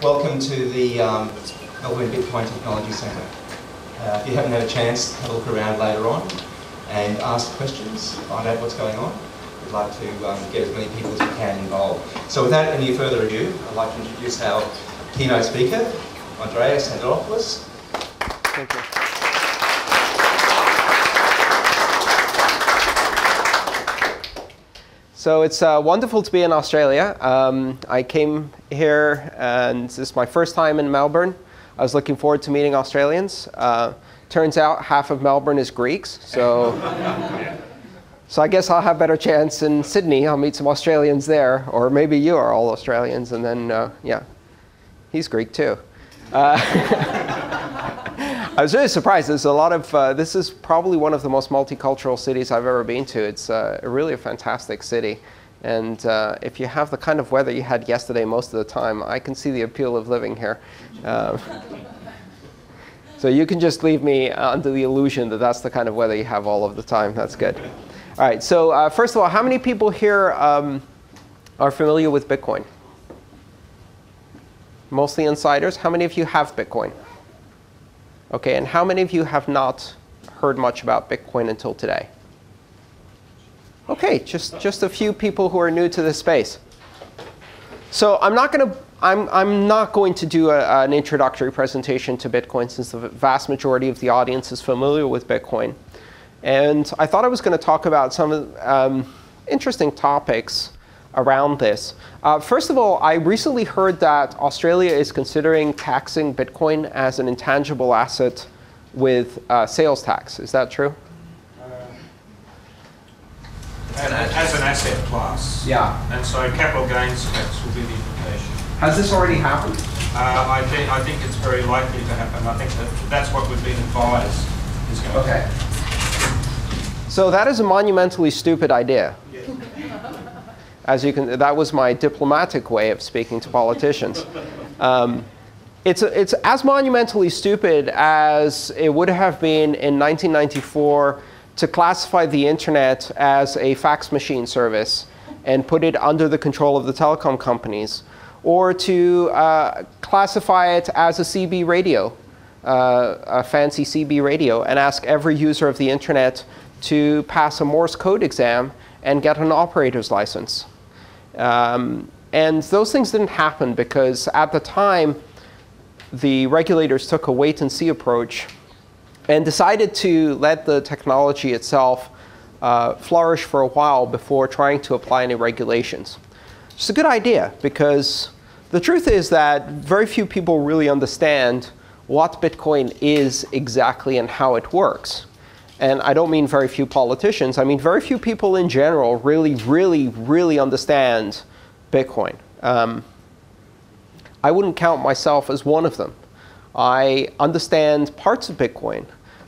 Welcome to the Melbourne Bitcoin Technology Center. If you haven't had a chance, have a look around later on and ask questions, find out what's going on. We'd like to get as many people as we can involved. So without any further ado, I'd like to introduce our keynote speaker, Andreas Antonopoulos. Thank you. So it's wonderful to be in Australia. I came here, and this is my first time in Melbourne. I was looking forward to meeting Australians. Turns out half of Melbourne is Greeks, so I guess I'll have a better chance in Sydney. I'll meet some Australians there, or maybe you are all Australians, and then, yeah, he's Greek too. I was really surprised. There's a lot of, this is probably one of the most multicultural cities I've ever been to. It's really a fantastic city. And if you have the kind of weather you had yesterday most of the time, I can see the appeal of living here. So you can just leave me under the illusion that that's the kind of weather you have all of the time. That's good. All right, so first of all, how many people here are familiar with Bitcoin? Mostly insiders. How many of you have Bitcoin? OK, and how many of you have not heard much about Bitcoin until today? OK, just a few people who are new to this space. So I'm not going to do an introductory presentation to Bitcoin, since the vast majority of the audience is familiar with Bitcoin. And I thought I was going to talk about some interesting topics around this. First of all, I recently heard that Australia is considering taxing Bitcoin as an intangible asset with sales tax. Is that true? As an asset class. Yeah. And so capital gains tax will be the implication. Has this already happened? I think it's very likely to happen. I think that's what we've been advised is going to happen. So that is a monumentally stupid idea. Yes. As you can, that was my diplomatic way of speaking to politicians. It's as monumentally stupid as it would have been in 1994 to classify the internet as a fax machine service and put it under the control of the telecom companies, or to classify it as a CB radio, a fancy CB radio, and ask every user of the internet to pass a Morse code exam and get an operator's license. And those things didn't happen because at the time, the regulators took a wait-and-see approach and decided to let the technology itself flourish for a while before trying to apply any regulations. It's a good idea, because the truth is that very few people really understand what Bitcoin is exactly and how it works. And I don't mean very few politicians. I mean very few people in general really understand Bitcoin. I wouldn't count myself as one of them. I understand parts of Bitcoin,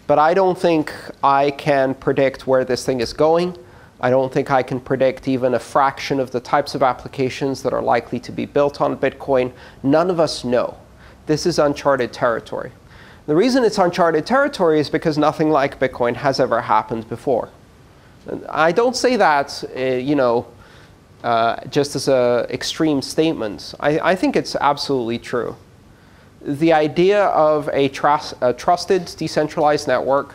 but I don't think I can predict where this thing is going. I don't think I can predict even a fraction of the types of applications that are likely to be built on Bitcoin. None of us know. This is uncharted territory. The reason it's uncharted territory is because nothing like Bitcoin has ever happened before. And I don't say that just as an extreme statement. I think it's absolutely true. The idea of a trusted, decentralized network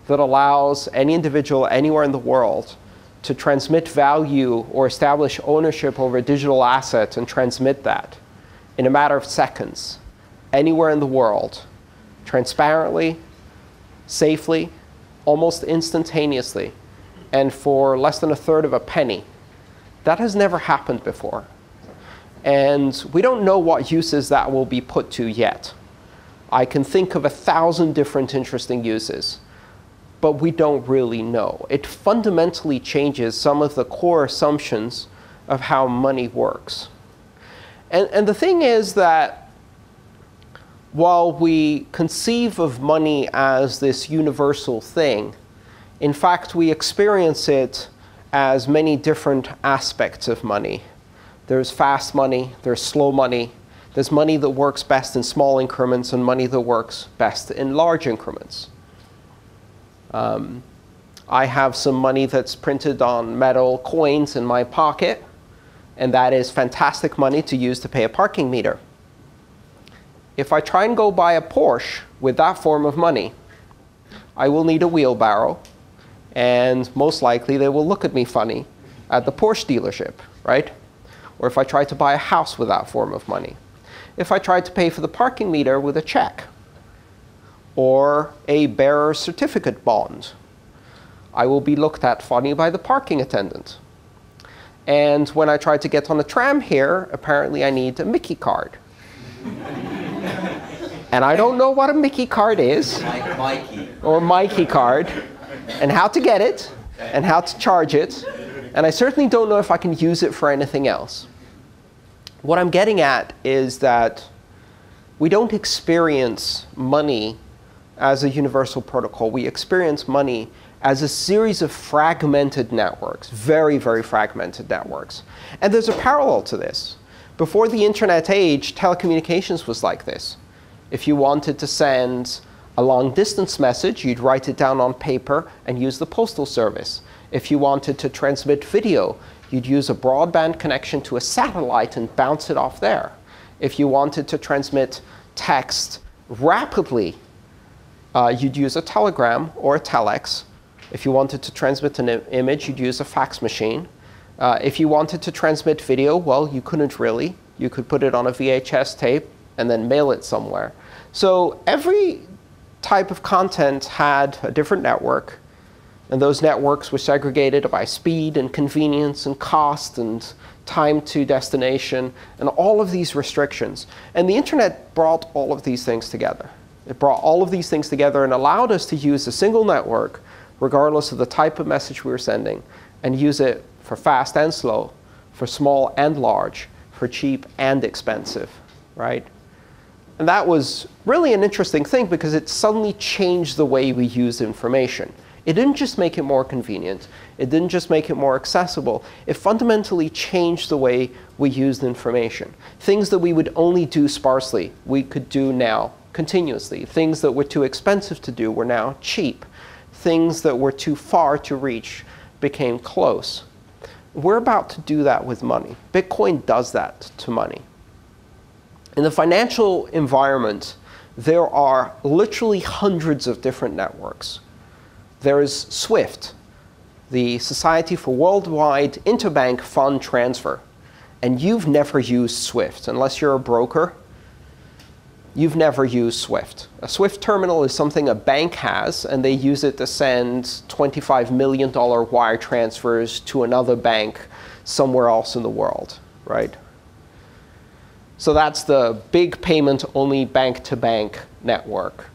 that allows any individual anywhere in the world to transmit value or establish ownership over a digital asset and transmit that in a matter of seconds, anywhere in the world, transparently, safely, almost instantaneously, and for less than a third of a penny. That has never happened before. And we don't know what uses that will be put to yet. I can think of 1,000 different interesting uses, but we don't really know. It fundamentally changes some of the core assumptions of how money works. And the thing is that while we conceive of money as this universal thing, in fact, we experience it as many different aspects of money. There's fast money, there's slow money, there's money that works best in small increments, and money that works best in large increments. I have some money that's printed on metal coins in my pocket, and that is fantastic money to use to pay a parking meter. if I try and go buy a Porsche with that form of money, I will need a wheelbarrow, and most likely they will look at me funny at the Porsche dealership, right? Or if I try to buy a house with that form of money. If I try to pay for the parking meter with a check, or a bearer certificate bond, I will be looked at funny by the parking attendant. And when I try to get on the tram here, apparently I need a Mickey card. And I don't know what a Mickey card is, or Mikey card, and how to get it, and how to charge it. And I certainly don't know if I can use it for anything else. What I'm getting at is that we don't experience money as a universal protocol. We experience money as a series of fragmented networks, very, very fragmented networks. And there's a parallel to this. Before the internet age, telecommunications was like this. If you wanted to send a long-distance message, you'd write it down on paper and use the postal service. If you wanted to transmit video, you'd use a broadband connection to a satellite and bounce it off there. If you wanted to transmit text rapidly, you'd use a telegram or a telex. If you wanted to transmit an image, you'd use a fax machine. If you wanted to transmit video, well, you couldn't really. You could put it on a VHS tape and then mail it somewhere. So every type of content had a different network. And those networks were segregated by speed and convenience and cost and time to destination and all of these restrictions. And the internet brought all of these things together. It brought all of these things together and allowed us to use a single network, regardless of the type of message we were sending, and use it for fast and slow, for small and large, for cheap and expensive, right? And that was really an interesting thing because it suddenly changed the way we use information. It didn't just make it more convenient. It didn't just make it more accessible. It fundamentally changed the way we used information. Things that we would only do sparsely, we could do now continuously. Things that were too expensive to do were now cheap. Things that were too far to reach became close. We're about to do that with money. Bitcoin does that to money. In the financial environment, there are literally hundreds of different networks. There is SWIFT, the Society for Worldwide Interbank Fund Transfer. And you've never used SWIFT. Unless you're a broker, you've never used SWIFT. A SWIFT terminal is something a bank has, and they use it to send $25 million wire transfers to another bank somewhere else in the world, right? So that's the big payment-only bank-to-bank network.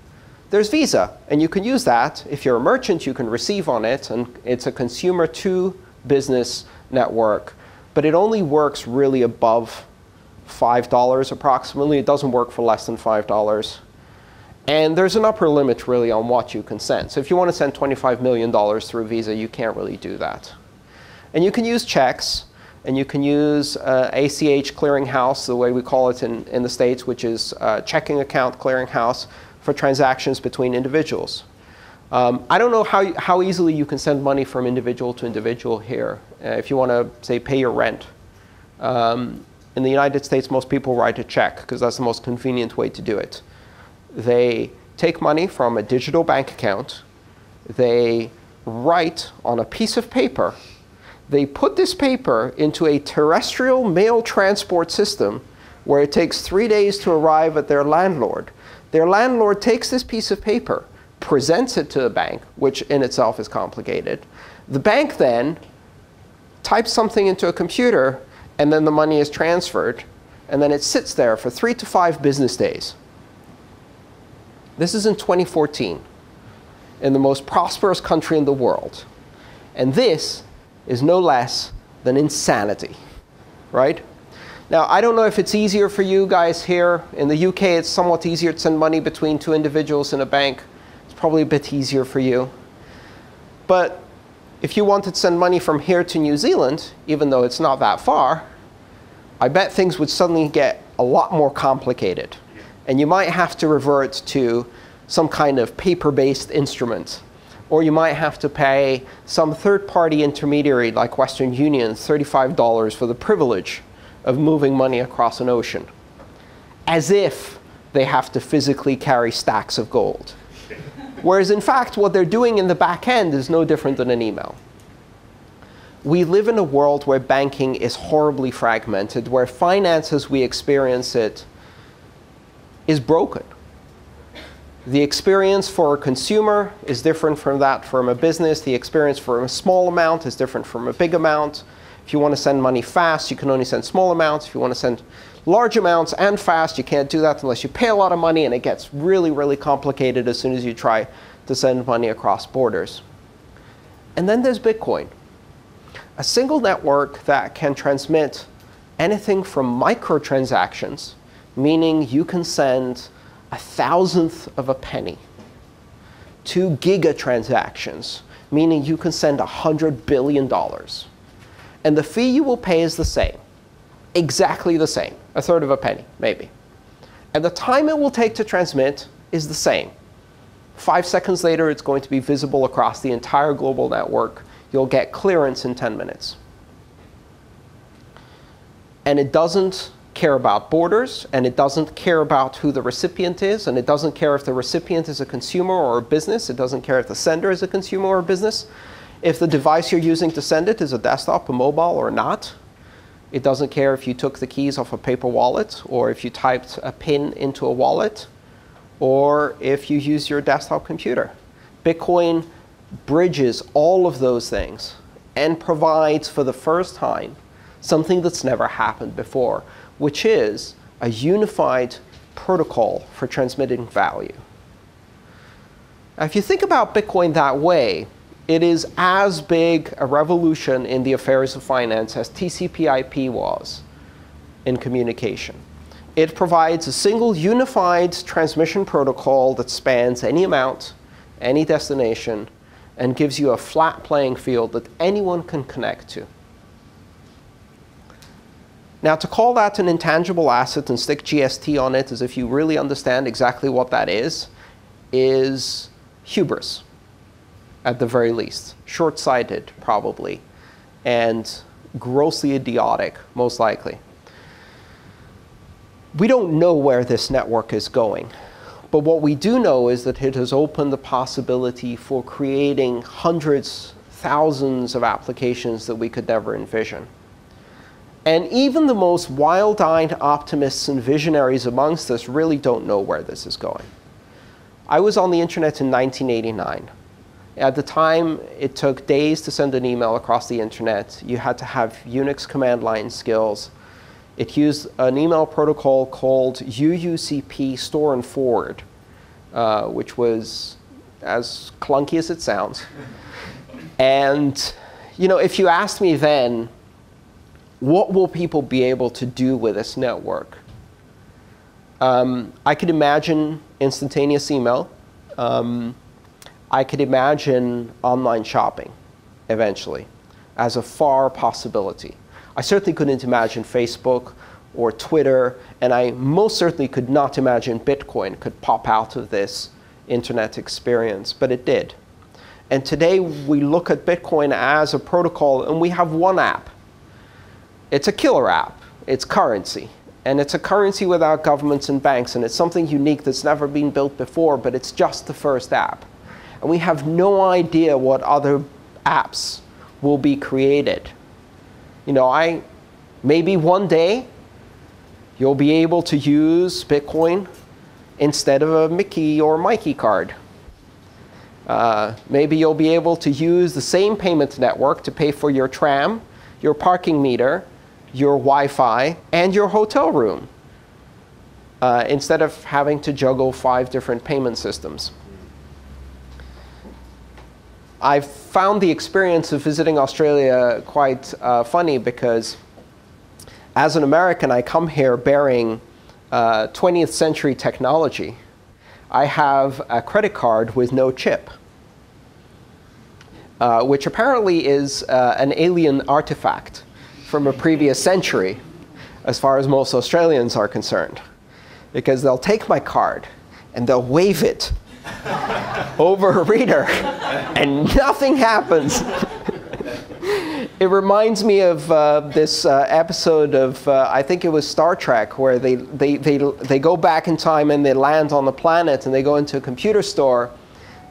There's Visa, and you can use that. If you're a merchant, you can receive on it, and it's a consumer-to-business network. But it only works really above $5 approximately. It doesn't work for less than $5. And there's an upper limit, really, on what you can send. So if you want to send $25 million through Visa, you can't really do that. And you can use checks. And you can use ACH clearinghouse, the way we call it in the States, which is checking account clearinghouse for transactions between individuals. I don't know how easily you can send money from individual to individual here. If you want to, say, pay your rent. In the United States, most people write a check, because that's the most convenient way to do it. They take money from a digital bank account. They write on a piece of paper. They put this paper into a terrestrial mail transport system where it takes 3 days to arrive at their landlord. Their landlord takes this piece of paper, presents it to the bank, which in itself is complicated. The bank then types something into a computer, and then the money is transferred, and then it sits there for 3 to 5 business days. This is in 2014, in the most prosperous country in the world. And this is no less than insanity, right? Now, I don't know if it's easier for you guys here. In the UK, it's somewhat easier to send money between 2 individuals in a bank. It's probably a bit easier for you. But if you wanted to send money from here to New Zealand, even though it's not that far, I bet things would suddenly get a lot more complicated. And you might have to revert to some kind of paper-based instrument. Or you might have to pay some third-party intermediary like Western Union $35 for the privilege of moving money across an ocean. As if they have to physically carry stacks of gold. Whereas in fact, what they're doing in the back end is no different than an email. We live in a world where banking is horribly fragmented, where finance as we experience it is broken. The experience for a consumer is different from that from a business. The experience for a small amount is different from a big amount. If you want to send money fast, you can only send small amounts. If you want to send large amounts and fast, you can't do that unless you pay a lot of money, and it gets really, really complicated as soon as you try to send money across borders. And then there's Bitcoin, a single network that can transmit anything from microtransactions, meaning you can send 1,000th of a penny, to gigatransactions, meaning you can send $100 billion. And the fee you will pay is the same, exactly the same, 1/3 of a penny, maybe. And the time it will take to transmit is the same. 5 seconds later, it's going to be visible across the entire global network. You'll get clearance in 10 minutes. And it doesn't care about borders, and it doesn't care about who the recipient is, and it doesn't care if the recipient is a consumer or a business. It doesn't care if the sender is a consumer or a business. If the device you're using to send it is a desktop, a mobile, or not. It doesn't care if you took the keys off a paper wallet, or if you typed a PIN into a wallet, or if you use your desktop computer. Bitcoin bridges all of those things and provides, for the first time, something that's never happened before, which is a unified protocol for transmitting value. Now, if you think about Bitcoin that way, it is as big a revolution in the affairs of finance as TCP/IP was in communication. It provides a single unified transmission protocol that spans any amount, any destination, and gives you a flat playing field that anyone can connect to. Now, to call that an intangible asset and stick GST on it as if you really understand exactly what that is hubris, at the very least. Short-sighted, probably, and grossly idiotic, most likely. We don't know where this network is going. But what we do know is that it has opened the possibility for creating hundreds, thousands of applications that we could never envision. And even the most wild-eyed optimists and visionaries amongst us really don't know where this is going. I was on the internet in 1989. At the time, it took days to send an email across the internet. You had to have Unix command line skills. It used an email protocol called UUCP store and forward, which was as clunky as it sounds. And if you asked me then, what will people be able to do with this network? I could imagine instantaneous email. I could imagine online shopping, eventually, as a far possibility. I certainly couldn't imagine Facebook or Twitter, and I most certainly could not imagine Bitcoin could pop out of this internet experience, but it did. And today, we look at Bitcoin as a protocol, and we have one app. It's a killer app. It's currency. And it's a currency without governments and banks, and it's something unique that's never been built before, but it's just the first app. And we have no idea what other apps will be created. Maybe one day, you'll be able to use Bitcoin instead of a Mickey or Mikey card. Maybe you'll be able to use the same payment network to pay for your tram, your parking meter, your Wi-Fi, and your hotel room, instead of having to juggle 5 different payment systems. I've found the experience of visiting Australia quite funny because as an American, I come here bearing 20th century technology. I have a credit card with no chip, which apparently is an alien artifact from a previous century, as far as most Australians are concerned. Because they'll take my card and they'll wave it over a reader, and nothing happens. It reminds me of this episode of, I think it was Star Trek, where they go back in time and they land on the planet and they go into a computer store,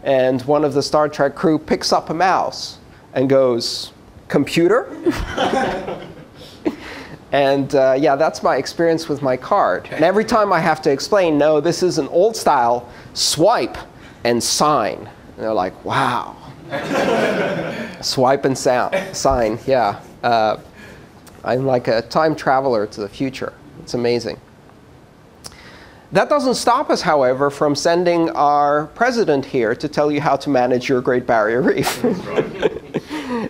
and one of the Star Trek crew picks up a mouse and goes, "Computer?" And yeah, that's my experience with my card. And every time I have to explain, no, this is an old style, swipe and sign. And they're like, wow. Swipe and sign, yeah. I'm like a time traveler to the future. It's amazing. That doesn't stop us, however, from sending our president here to tell you how to manage your Great Barrier Reef.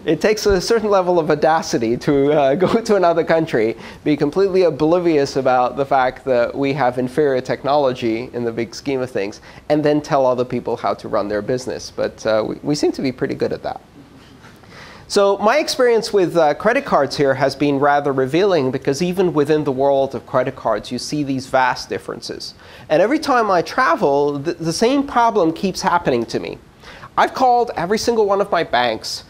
It takes a certain level of audacity to go to another country, be completely oblivious about the fact that we have inferior technology in the big scheme of things, and then tell other people how to run their business. But we seem to be pretty good at that. So my experience with credit cards here has been rather revealing, because even within the world of credit cards, you see these vast differences. And every time I travel, the same problem keeps happening to me. I've called every single one of my banks,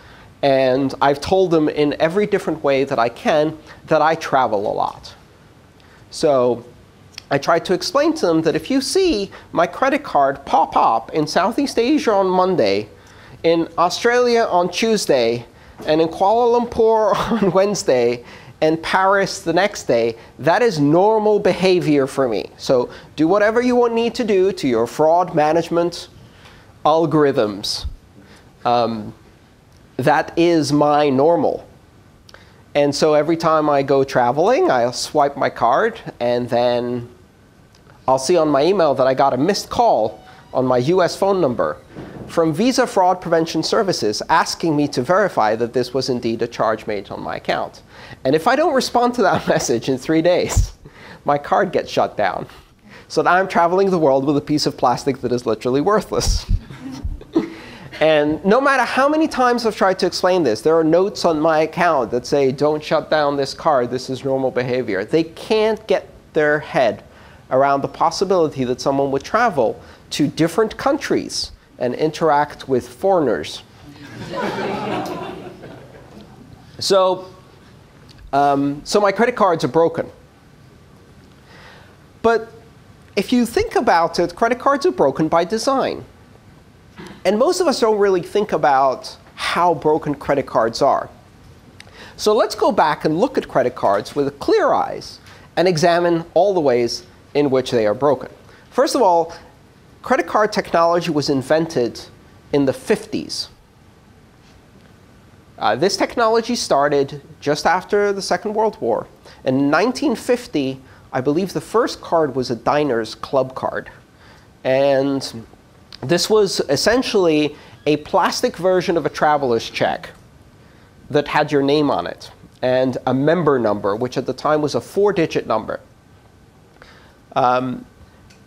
and I've told them in every different way that I can that I travel a lot. So I tried to explain to them that if you see my credit card pop up in Southeast Asia on Monday, in Australia on Tuesday, and in Kuala Lumpur on Wednesday, and Paris the next day, that is normal behavior for me. So do whatever you need to do to your fraud management algorithms. That is my normal. And so every time I go traveling, I'll swipe my card, and then I'll see on my email that I got a missed call on my US phone number from Visa Fraud Prevention Services asking me to verify that this was indeed a charge made on my account. And if I don't respond to that message in 3 days, my card gets shut down. So that I'm traveling the world with a piece of plastic that is literally worthless. And no matter how many times I've tried to explain this, there are notes on my account that say, don't shut down this card, this is normal behavior. They can't get their head around the possibility that someone would travel to different countries and interact with foreigners. So my credit cards are broken. But if you think about it, credit cards are broken by design. And most of us don't really think about how broken credit cards are. So let's go back and look at credit cards with clear eyes and examine all the ways in which they are broken. First of all, credit card technology was invented in the 50s. This technology started just after the Second World War. In 1950, I believe the first card was a diner's club card. And this was essentially a plastic version of a traveler's check that had your name on it, and a member number, which at the time was a 4-digit number.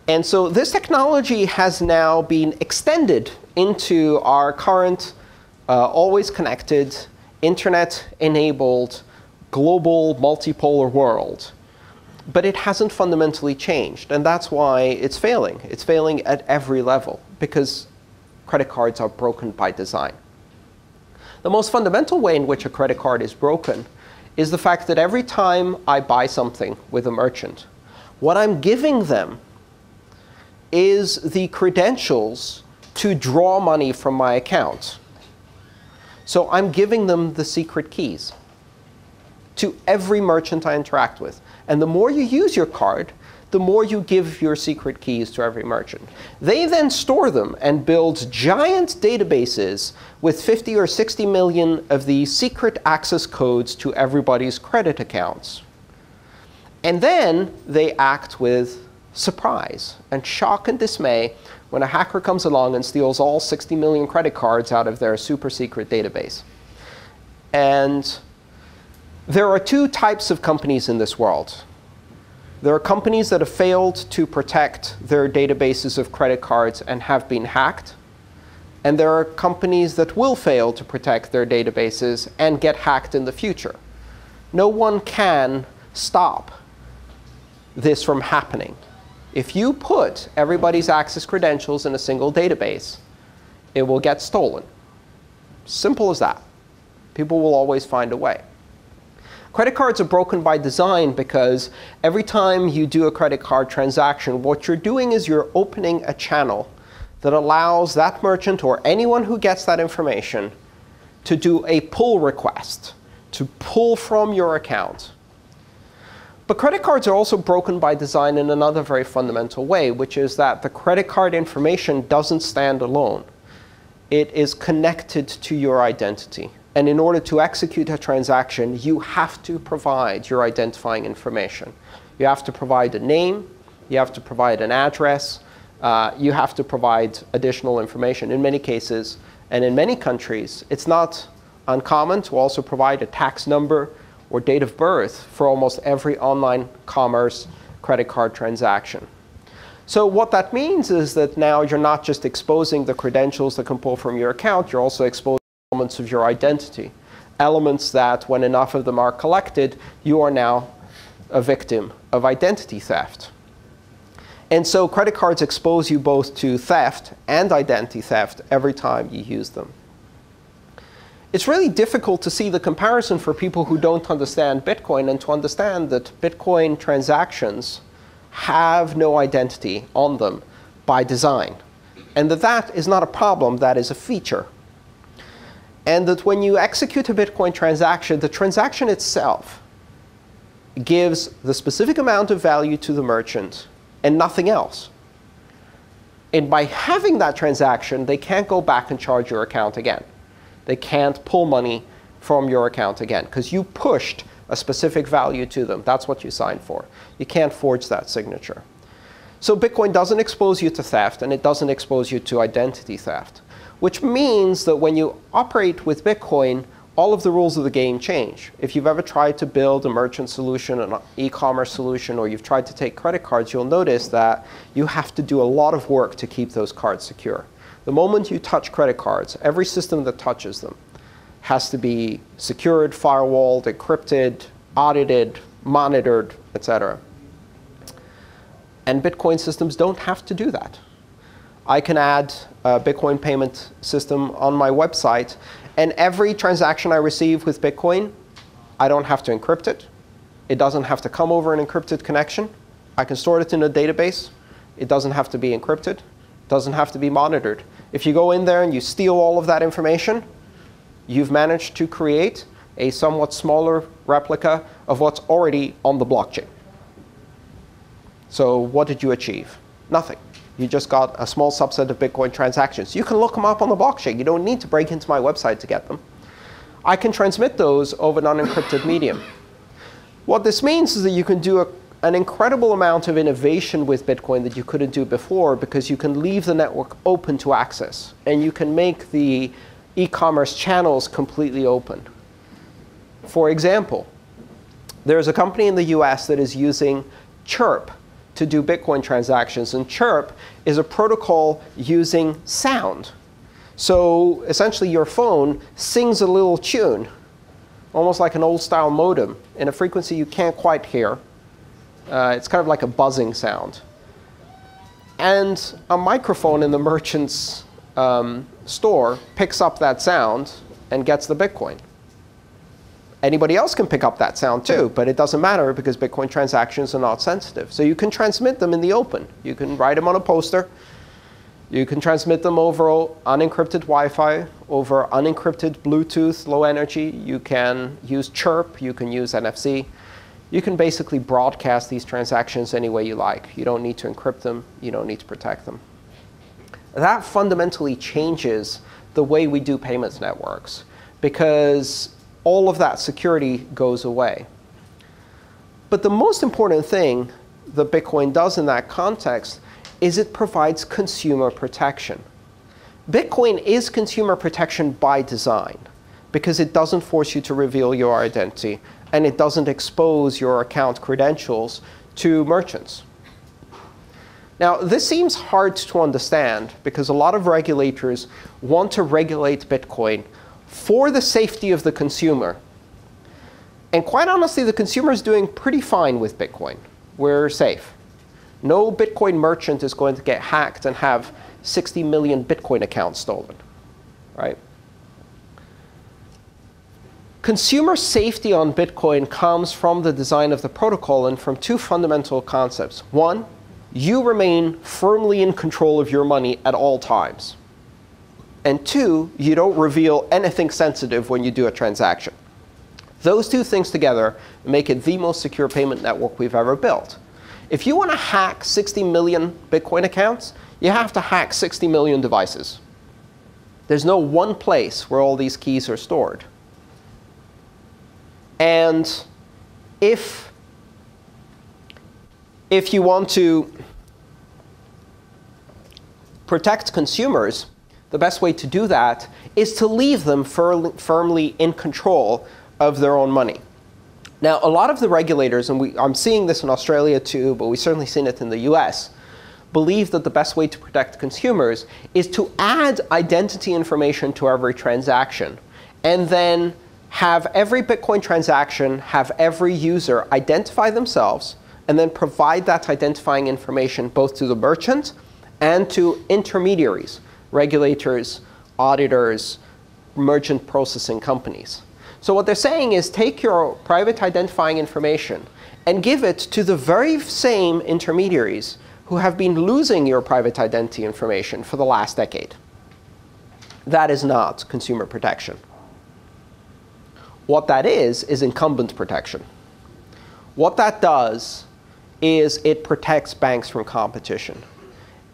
And so this technology has now been extended into our current, always connected, internet-enabled, global, multipolar world. But it hasn't fundamentally changed, and that's why it's failing. It's failing at every level, because credit cards are broken by design. The most fundamental way in which a credit card is broken is the fact that every time I buy something with a merchant, what I'm giving them is the credentials to draw money from my account. So I'm giving them the secret keys to every merchant I interact with. And the more you use your card, the more you give your secret keys to every merchant. They then store them and build giant databases with 50 or 60 million of the secret access codes to everybody's credit accounts. And then they act with surprise and shock and dismay when a hacker comes along and steals all 60 million credit cards out of their super secret database. And there are two types of companies in this world. There are companies that have failed to protect their databases of credit cards and have been hacked. And there are companies that will fail to protect their databases and get hacked in the future. No one can stop this from happening. If you put everybody's access credentials in a single database, it will get stolen. Simple as that. People will always find a way. Credit cards are broken by design because every time you do a credit card transaction, what you're doing is you're opening a channel that allows that merchant or anyone who gets that information to do a pull request, to pull from your account. But credit cards are also broken by design in another very fundamental way, which is that the credit card information doesn't stand alone. It is connected to your identity. And in order to execute a transaction, you have to provide your identifying information. You have to provide a name. You have to provide an address. You have to provide additional information. In many cases, and in many countries, it's not uncommon to also provide a tax number or date of birth for almost every online commerce credit card transaction. So what that means is that now you're not just exposing the credentials that can pull from your account, you're also exposing elements of your identity, elements that, when enough of them are collected, you are now a victim of identity theft. And so credit cards expose you both to theft and identity theft every time you use them. It's really difficult to see the comparison for people who don't understand Bitcoin and to understand that Bitcoin transactions have no identity on them by design. And that is not a problem, that is a feature. And that when you execute a Bitcoin transaction, the transaction itself gives the specific amount of value to the merchant and nothing else. And by having that transaction, they can't go back and charge your account again. They can't pull money from your account again, because you pushed a specific value to them. That's what you signed for. You can't forge that signature. So Bitcoin doesn't expose you to theft, and it doesn't expose you to identity theft, which means that when you operate with Bitcoin, all of the rules of the game change. If you've ever tried to build a merchant solution, an e-commerce solution, or you've tried to take credit cards, you'll notice that you have to do a lot of work to keep those cards secure. The moment you touch credit cards, every system that touches them has to be secured, firewalled, encrypted, audited, monitored, etc. And Bitcoin systems don't have to do that. I can add a Bitcoin payment system on my website, and every transaction I receive with Bitcoin, I don't have to encrypt it. It doesn't have to come over an encrypted connection. I can store it in a database. It doesn't have to be encrypted. It doesn't have to be monitored. If you go in there and you steal all of that information, you've managed to create a somewhat smaller replica of what's already on the blockchain. So what did you achieve? Nothing. You just got a small subset of Bitcoin transactions. You can look them up on the blockchain. You don't need to break into my website to get them. I can transmit those over an unencrypted medium. What this means is that you can do an incredible amount of innovation with Bitcoin that you couldn't do before, because you can leave the network open to access. And you can make the e-commerce channels completely open. For example, there's a company in the US that is using Chirp to do Bitcoin transactions. And Chirp is a protocol using sound. So essentially, your phone sings a little tune, almost like an old-style modem, in a frequency you can't quite hear. It's kind of like a buzzing sound. And a microphone in the merchant's store picks up that sound and gets the Bitcoin. Anybody else can pick up that sound too, but it doesn't matter because Bitcoin transactions are not sensitive. So you can transmit them in the open. You can write them on a poster. You can transmit them over unencrypted Wi-Fi, over unencrypted Bluetooth, low energy. You can use Chirp. You can use NFC. You can basically broadcast these transactions any way you like. You don't need to encrypt them. You don't need to protect them. That fundamentally changes the way we do payments networks, because all of that security goes away. But the most important thing that Bitcoin does in that context is it provides consumer protection. Bitcoin is consumer protection by design, because it doesn't force you to reveal your identity, and it doesn't expose your account credentials to merchants. Now, this seems hard to understand, because a lot of regulators want to regulate Bitcoin for the safety of the consumer. And quite honestly, the consumer is doing pretty fine with Bitcoin. We're safe. No Bitcoin merchant is going to get hacked and have 60 million Bitcoin accounts stolen, right? Consumer safety on Bitcoin comes from the design of the protocol and from two fundamental concepts. One, you remain firmly in control of your money at all times. And two, you don't reveal anything sensitive when you do a transaction. Those two things together make it the most secure payment network we've ever built. If you want to hack 60 million Bitcoin accounts, you have to hack 60 million devices. There's no one place where all these keys are stored. And if you want to protect consumers, the best way to do that is to leave them firmly in control of their own money. Now, a lot of the regulators, and I'm seeing this in Australia too, but we've certainly seen it in the US, believe that the best way to protect consumers is to add identity information to every transaction, and then have every Bitcoin transaction, have every user identify themselves, and then provide that identifying information both to the merchant and to intermediaries, regulators, auditors, merchant processing companies. So what they're saying is take your private identifying information and give it to the very same intermediaries who have been losing your private identity information for the last decade. That is not consumer protection. What that is incumbent protection. What that does is it protects banks from competition.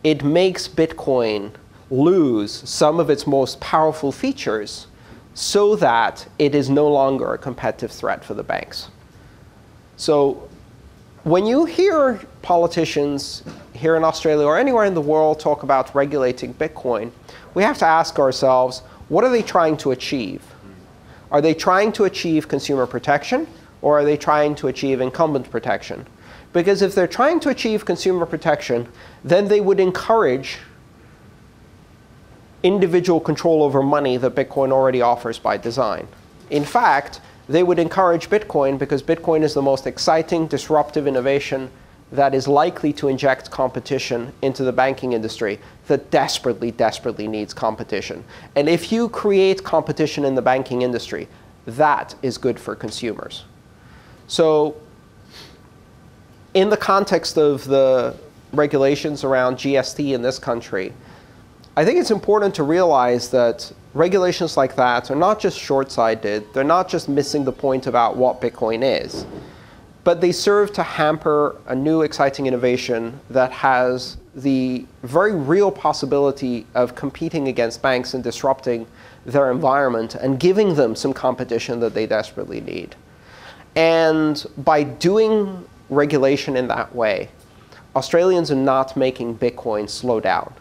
It makes Bitcoin lose some of its most powerful features so that it is no longer a competitive threat for the banks. So when you hear politicians here in Australia or anywhere in the world talk about regulating Bitcoin, we have to ask ourselves, what are they trying to achieve? Are they trying to achieve consumer protection, or are they trying to achieve incumbent protection? Because if they're trying to achieve consumer protection, then they would encourage individual control over money that Bitcoin already offers by design. In fact, they would encourage Bitcoin because Bitcoin is the most exciting, disruptive innovation that is likely to inject competition into the banking industry that desperately, desperately needs competition. And if you create competition in the banking industry, that is good for consumers. So in the context of the regulations around GST in this country, I think it's important to realize that regulations like that are not just short-sighted. They're not just missing the point about what Bitcoin is. But they serve to hamper a new exciting innovation that has the very real possibility of competing against banks and disrupting their environment and giving them some competition that they desperately need. And by doing regulation in that way, Australians are not making Bitcoin slow down.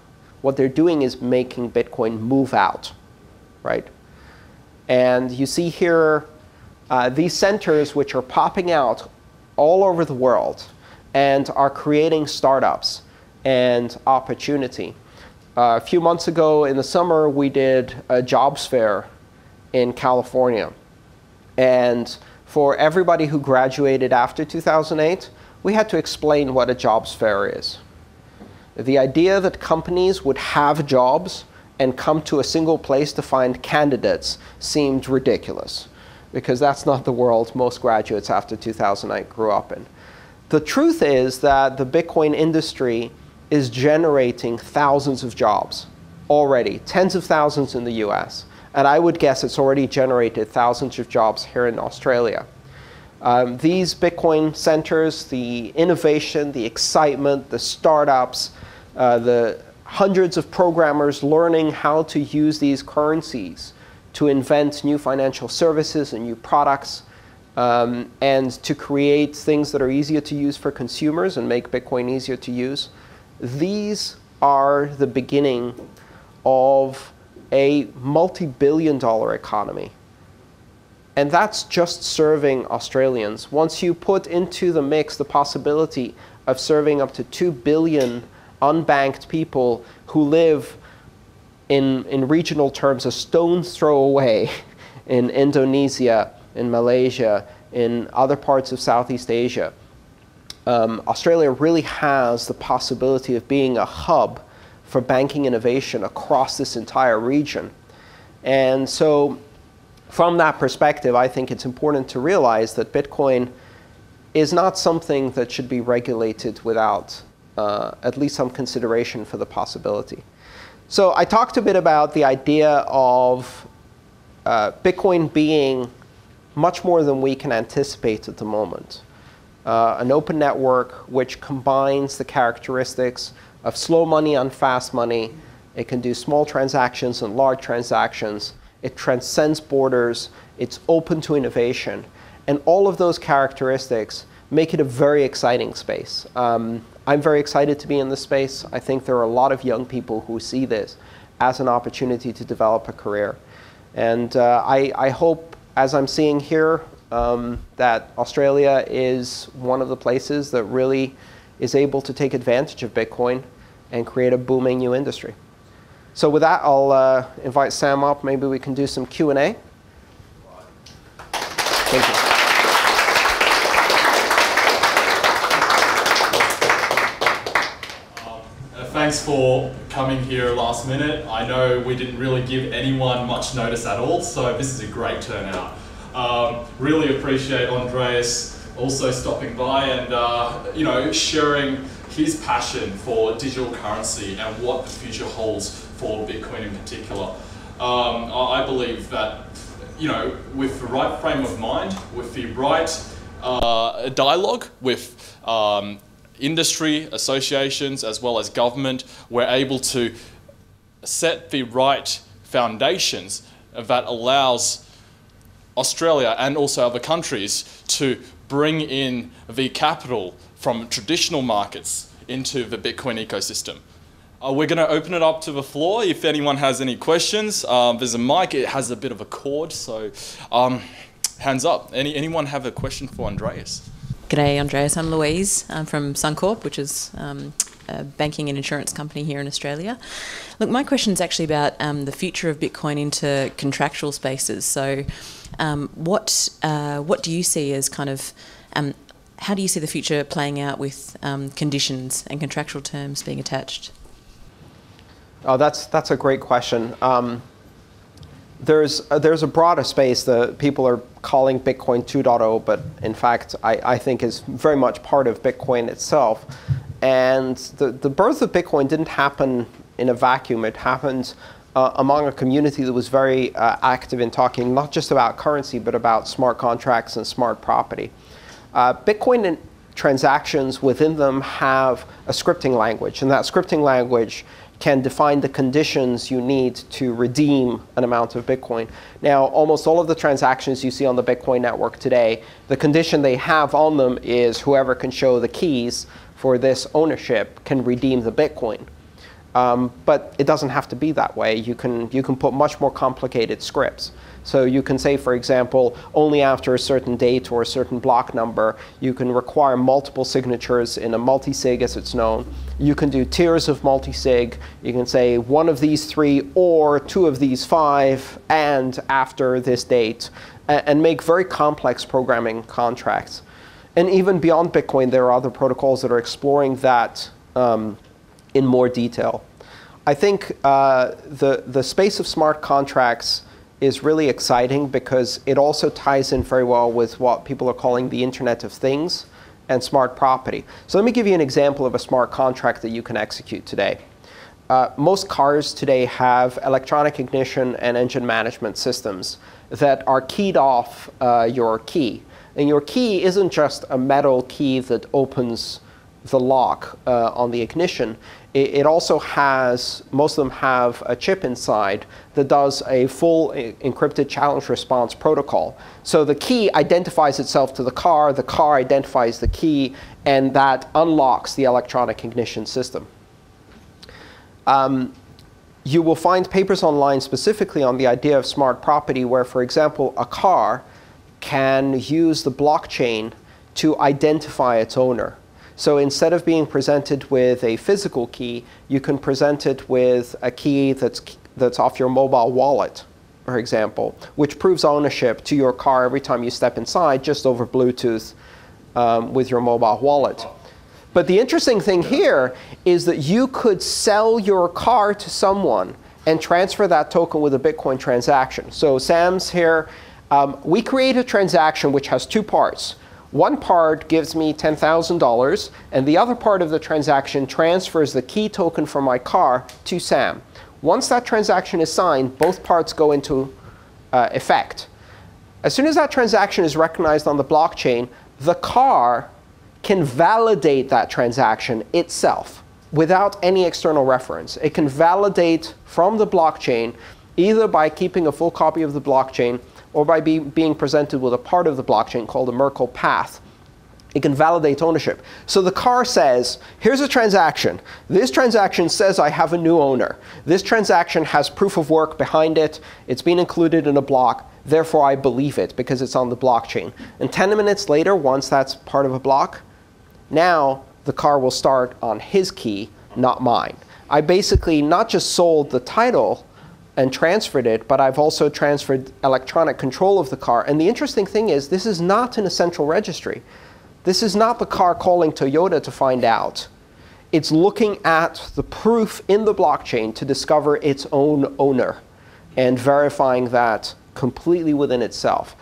What they're doing is making Bitcoin move out, right? And you see here these centers which are popping out all over the world and are creating startups and opportunity. A few months ago in the summer, we did a jobs fair in California. And for everybody who graduated after 2008, we had to explain what a jobs fair is. The idea that companies would have jobs and come to a single place to find candidates seemed ridiculous, because that's not the world most graduates after 2008 grew up in. The truth is that the Bitcoin industry is generating thousands of jobs already, tens of thousands in the US. And I would guess it's already generated thousands of jobs here in Australia. These Bitcoin centers, the innovation, the excitement, the startups, the hundreds of programmers learning how to use these currencies to invent new financial services and new products, and to create things that are easier to use for consumers and make Bitcoin easier to use. These are the beginning of a multi-billion-dollar economy. And that's just serving Australians. Once you put into the mix the possibility of serving up to 2 billion unbanked people who live in regional terms a stone's throw away in Indonesia, in Malaysia, in other parts of Southeast Asia, Australia really has the possibility of being a hub for banking innovation across this entire region. And so from that perspective, I think it's important to realize that Bitcoin is not something that should be regulated without at least some consideration for the possibility. So I talked a bit about the idea of Bitcoin being much more than we can anticipate at the moment. An open network which combines the characteristics of slow money and fast money. It can do small transactions and large transactions. It transcends borders. It's open to innovation. And all of those characteristics make it a very exciting space. I'm very excited to be in this space. I think there are a lot of young people who see this as an opportunity to develop a career. And I hope, as I'm seeing here, that Australia is one of the places that really is able to take advantage of Bitcoin and create a booming new industry. So with that, I'll invite Sam up. Maybe we can do some Q&A. Thank you. Thanks for coming here last minute. I know we didn't really give anyone much notice at all, so this is a great turnout. Really appreciate Andreas also stopping by and sharing his passion for digital currency and what the future holds for Bitcoin in particular. I believe that with the right frame of mind, with the right dialogue with industry associations as well as government, we're able to set the right foundations that allows Australia and also other countries to bring in the capital from traditional markets into the Bitcoin ecosystem. We're going to open it up to the floor if anyone has any questions. There's a mic, it has a bit of a cord, so hands up. Anyone have a question for Andreas? G'day Andreas, I'm Louise. I'm from Suncorp, which is a banking and insurance company here in Australia. Look, my question is actually about the future of Bitcoin into contractual spaces. So what do you see as kind of, how do you see the future playing out with conditions and contractual terms being attached? Oh, that's a great question. There's a broader space that people are calling Bitcoin 2.0, but in fact, I think is very much part of Bitcoin itself. And the birth of Bitcoin didn't happen in a vacuum. It happened among a community that was very active in talking not just about currency, but about smart contracts and smart property. Bitcoin and transactions within them have a scripting language, and that scripting language can define the conditions you need to redeem an amount of Bitcoin. Now, almost all of the transactions you see on the Bitcoin network today, the condition they have on them is whoever can show the keys for this ownership can redeem the Bitcoin. But it doesn't have to be that way. You can put much more complicated scripts. So you can say, for example, only after a certain date or a certain block number, you can require multiple signatures in a multi-sig as it's known. You can do tiers of multi-sig. You can say one of these 3 or 2 of these 5 and after this date, and make very complex programming contracts. And even beyond Bitcoin, there are other protocols that are exploring that in more detail. I think the space of smart contracts is really exciting because it also ties in very well with what people are calling the Internet of Things and smart property. So let me give you an example of a smart contract that you can execute today. Most cars today have electronic ignition and engine management systems that are keyed off your key. And your key isn't just a metal key that opens the lock on the ignition. It also has, most of them have a chip inside that does a full encrypted challenge response protocol. So the key identifies itself to the car identifies the key, and that unlocks the electronic ignition system. You will find papers online specifically on the idea of smart property where, for example, a car can use the blockchain to identify its owner. So instead of being presented with a physical key, you can present it with a key that's off your mobile wallet, for example, which proves ownership to your car every time you step inside just over Bluetooth with your mobile wallet. But the interesting thing here is that you could sell your car to someone and transfer that token with a Bitcoin transaction. So Sam's here. We create a transaction which has two parts. One part gives me $10,000, and the other part of the transaction transfers the key token from my car to Sam. Once that transaction is signed, both parts go into effect. As soon as that transaction is recognized on the blockchain, the car can validate that transaction itself without any external reference. It can validate from the blockchain either by keeping a full copy of the blockchain or by being presented with a part of the blockchain called a Merkle path. It can validate ownership. So the car says, here's a transaction. This transaction says I have a new owner. This transaction has proof of work behind it. It's been included in a block. Therefore, I believe it because it's on the blockchain. And 10 minutes later, once that's part of a block, now the car will start on his key, not mine. I basically not just sold the title and transferred it, but I've also transferred electronic control of the car. And the interesting thing is, this is not in a central registry. This is not the car calling Toyota to find out. It's looking at the proof in the blockchain to discover its own owner and verifying that completely within itself.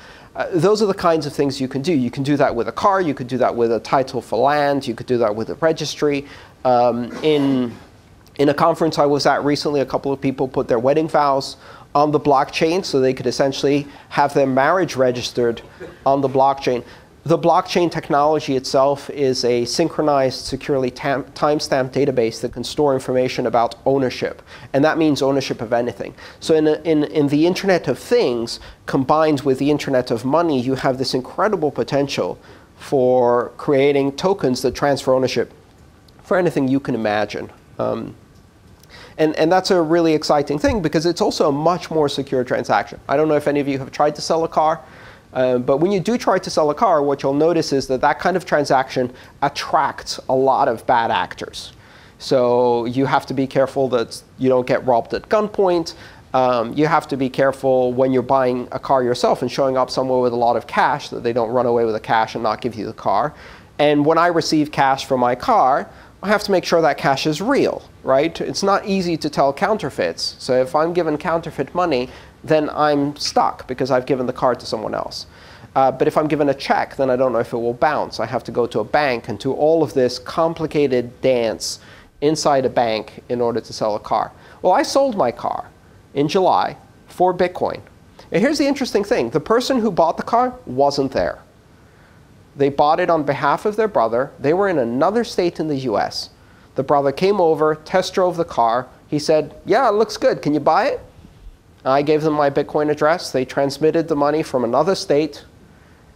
Those are the kinds of things you can do. You can do that with a car. You could do that with a title for land. You could do that with a registry. In a conference I was at recently, a couple of people put their wedding vows on the blockchain so they could essentially have their marriage registered on the blockchain. The blockchain technology itself is a synchronized, securely timestamped database that can store information about ownership. And that means ownership of anything. So in the Internet of Things, combined with the Internet of Money, you have this incredible potential for creating tokens that transfer ownership for anything you can imagine. And that's a really exciting thing because it's also a much more secure transaction. I don't know if any of you have tried to sell a car. But when you do try to sell a car, what you'll notice is that that kind of transaction attracts a lot of bad actors. So you have to be careful that you don't get robbed at gunpoint. You have to be careful when you're buying a car yourself and showing up somewhere with a lot of cash that they don't run away with the cash and not give you the car. And when I receive cash from my car, I have to make sure that cash is real, right? It's not easy to tell counterfeits. So if I'm given counterfeit money, then I'm stuck because I've given the card to someone else. But if I'm given a check, then I don't know if it will bounce. I have to go to a bank and do all of this complicated dance inside a bank in order to sell a car. Well, I sold my car in July for Bitcoin. And here's the interesting thing. The person who bought the car wasn't there. They bought it on behalf of their brother. They were in another state in the US. The brother came over, test drove the car. He said, yeah, it looks good. Can you buy it? I gave them my Bitcoin address. They transmitted the money from another state.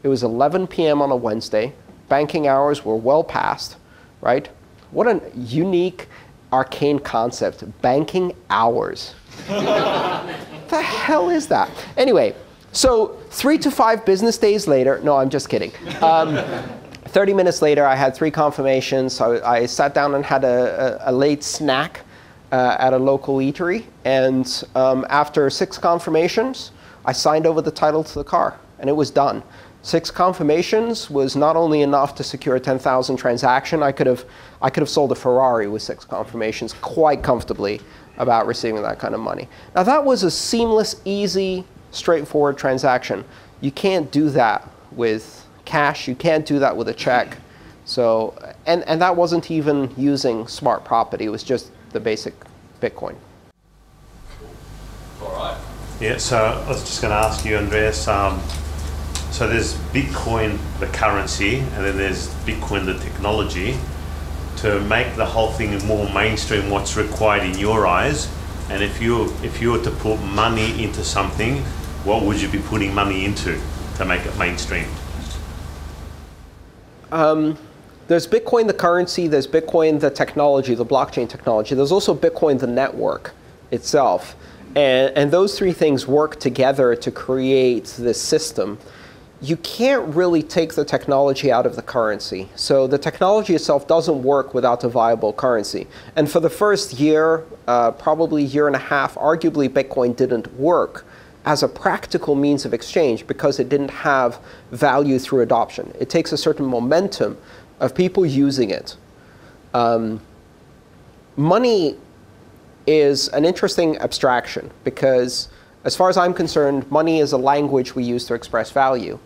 It was 11 p.m. on a Wednesday. Banking hours were well past, right? What a unique, arcane concept, banking hours. What the hell is that? Anyway, so 3 to 5 business days later, no, I'm just kidding. 30 minutes later, I had 3 confirmations. So I sat down and had a late snack at a local eatery. And after 6 confirmations, I signed over the title to the car, and it was done. 6 confirmations was not only enough to secure a 10,000 transaction. I could have sold a Ferrari with 6 confirmations quite comfortably about receiving that kind of money. Now that was a seamless, easy, straightforward transaction. You can't do that with cash. You can't do that with a check. So, and that wasn't even using smart property. It was just the basic Bitcoin. All right. Yeah, so I was just going to ask you, Andreas, so there's Bitcoin, the currency, and then there's Bitcoin, the technology. To make the whole thing more mainstream, what's required in your eyes? And if you were to put money into something, what would you be putting money into to make it mainstream? There's Bitcoin, the currency. There's Bitcoin, the technology, the blockchain technology. There's also Bitcoin, the network itself. And those 3 things work together to create this system. You can't really take the technology out of the currency. So the technology itself doesn't work without a viable currency. And for the first year, probably year and a half, arguably Bitcoin didn't work as a practical means of exchange because it didn't have value through adoption. It takes a certain momentum of people using it. Money is an interesting abstraction because, as far as I'm concerned, money is a language we use to express value.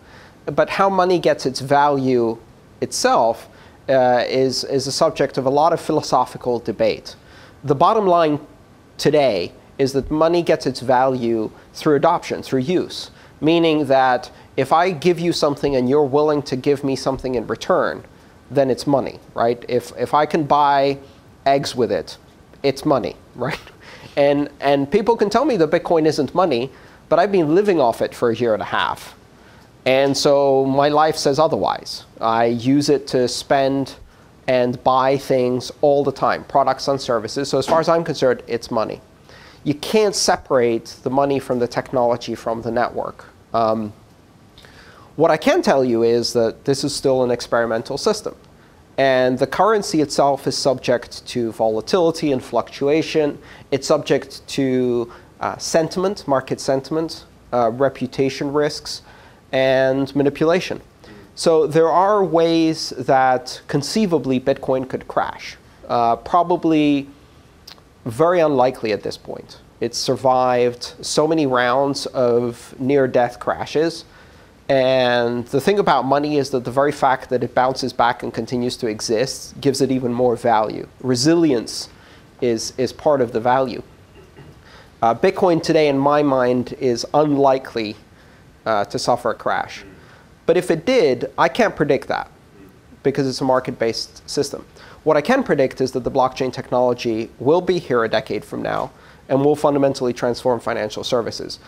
But how money gets its value itself is a subject of a lot of philosophical debate. The bottom line today is that money gets its value through adoption, through use, meaning that if I give you something and you're willing to give me something in return, then it's money, right? If I can buy eggs with it, it's money, right? And people can tell me that Bitcoin isn't money, but I've been living off it for a year and a half. And so my life says otherwise. I use it to spend and buy things all the time, products and services. So as far as I'm concerned, it's money. You can't separate the money from the technology from the network. What I can tell you is that this is still an experimental system. And the currency itself is subject to volatility and fluctuation. It's subject to sentiment, market sentiment, reputation risks, and manipulation. So there are ways that conceivably Bitcoin could crash. Probably very unlikely at this point. It's survived so many rounds of near-death crashes. And the thing about money is that the very fact that it bounces back and continues to exist gives it even more value. Resilience is part of the value. Bitcoin today, in my mind, is unlikely to suffer a crash. But if it did, I can't predict that because it's a market-based system. What I can predict is that the blockchain technology will be here a decade from now and will fundamentally transform financial services.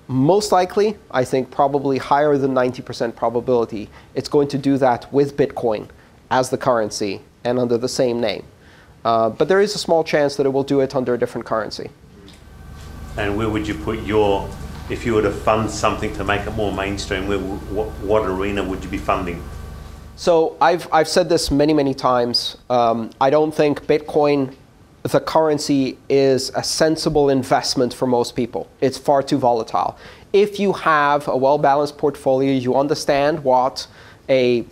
Most likely, I think probably higher than 90% probability, it's going to do that with Bitcoin as the currency and under the same name. But there is a small chance that it will do it under a different currency. And where would you put your, if you were to fund something to make it more mainstream, what arena would you be funding? So I've said this many, many times. I don't think Bitcoin, the currency, is a sensible investment for most people. It's far too volatile. If you have a well-balanced portfolio, you understand what a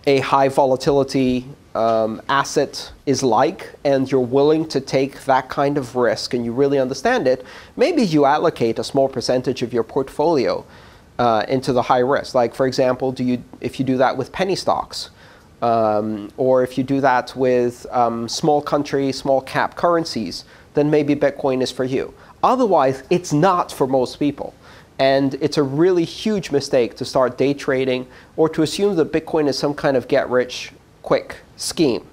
high volatility asset is like, and you're willing to take that kind of risk, and you really understand it, maybe you allocate a small percentage of your portfolio into the high risk. Like, for example, if you do that with penny stocks, or if you do that with small country, small cap currencies, then maybe Bitcoin is for you. Otherwise, it's not for most people. And it's a really huge mistake to start day trading or to assume that Bitcoin is some kind of get-rich-quick scheme.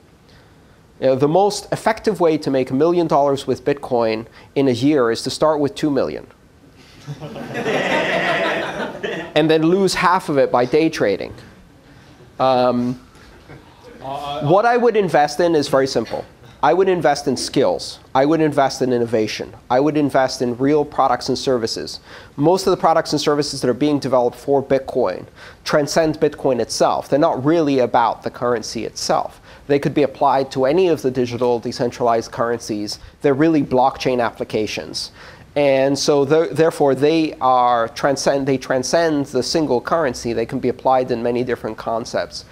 You know, the most effective way to make $1 million with Bitcoin in a year is to start with 2 million. And then lose half of it by day trading. What I would invest in is very simple. I would invest in skills. I would invest in innovation. I would invest in real products and services. Most of the products and services that are being developed for Bitcoin transcend Bitcoin itself. They're not really about the currency itself. They could be applied to any of the digital decentralized currencies. They're really blockchain applications. And so therefore they transcend the single currency. They can be applied in many different concepts.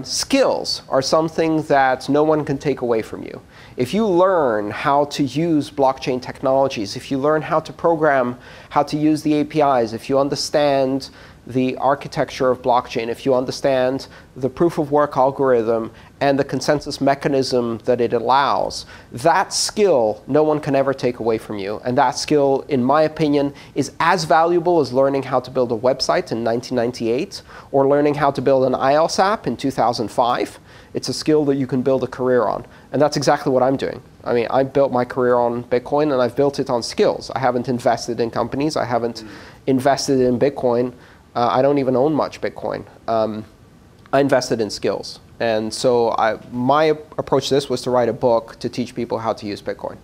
Skills are something that no one can take away from you. If you learn how to use blockchain technologies, if you learn how to program, how to use the APIs, if you understand the architecture of blockchain, if you understand the proof of work algorithm and the consensus mechanism that it allows, that skill no one can ever take away from you. And that skill, in my opinion, is as valuable as learning how to build a website in 1998 or learning how to build an iOS app in 2005. It's a skill that you can build a career on. And that's exactly what I'm doing. I mean, I built my career on Bitcoin, and I've built it on skills. I haven't invested in companies. I haven't invested in Bitcoin. I don't even own much Bitcoin. I invested in skills. And so my approach to this was to write a book to teach people how to use Bitcoin.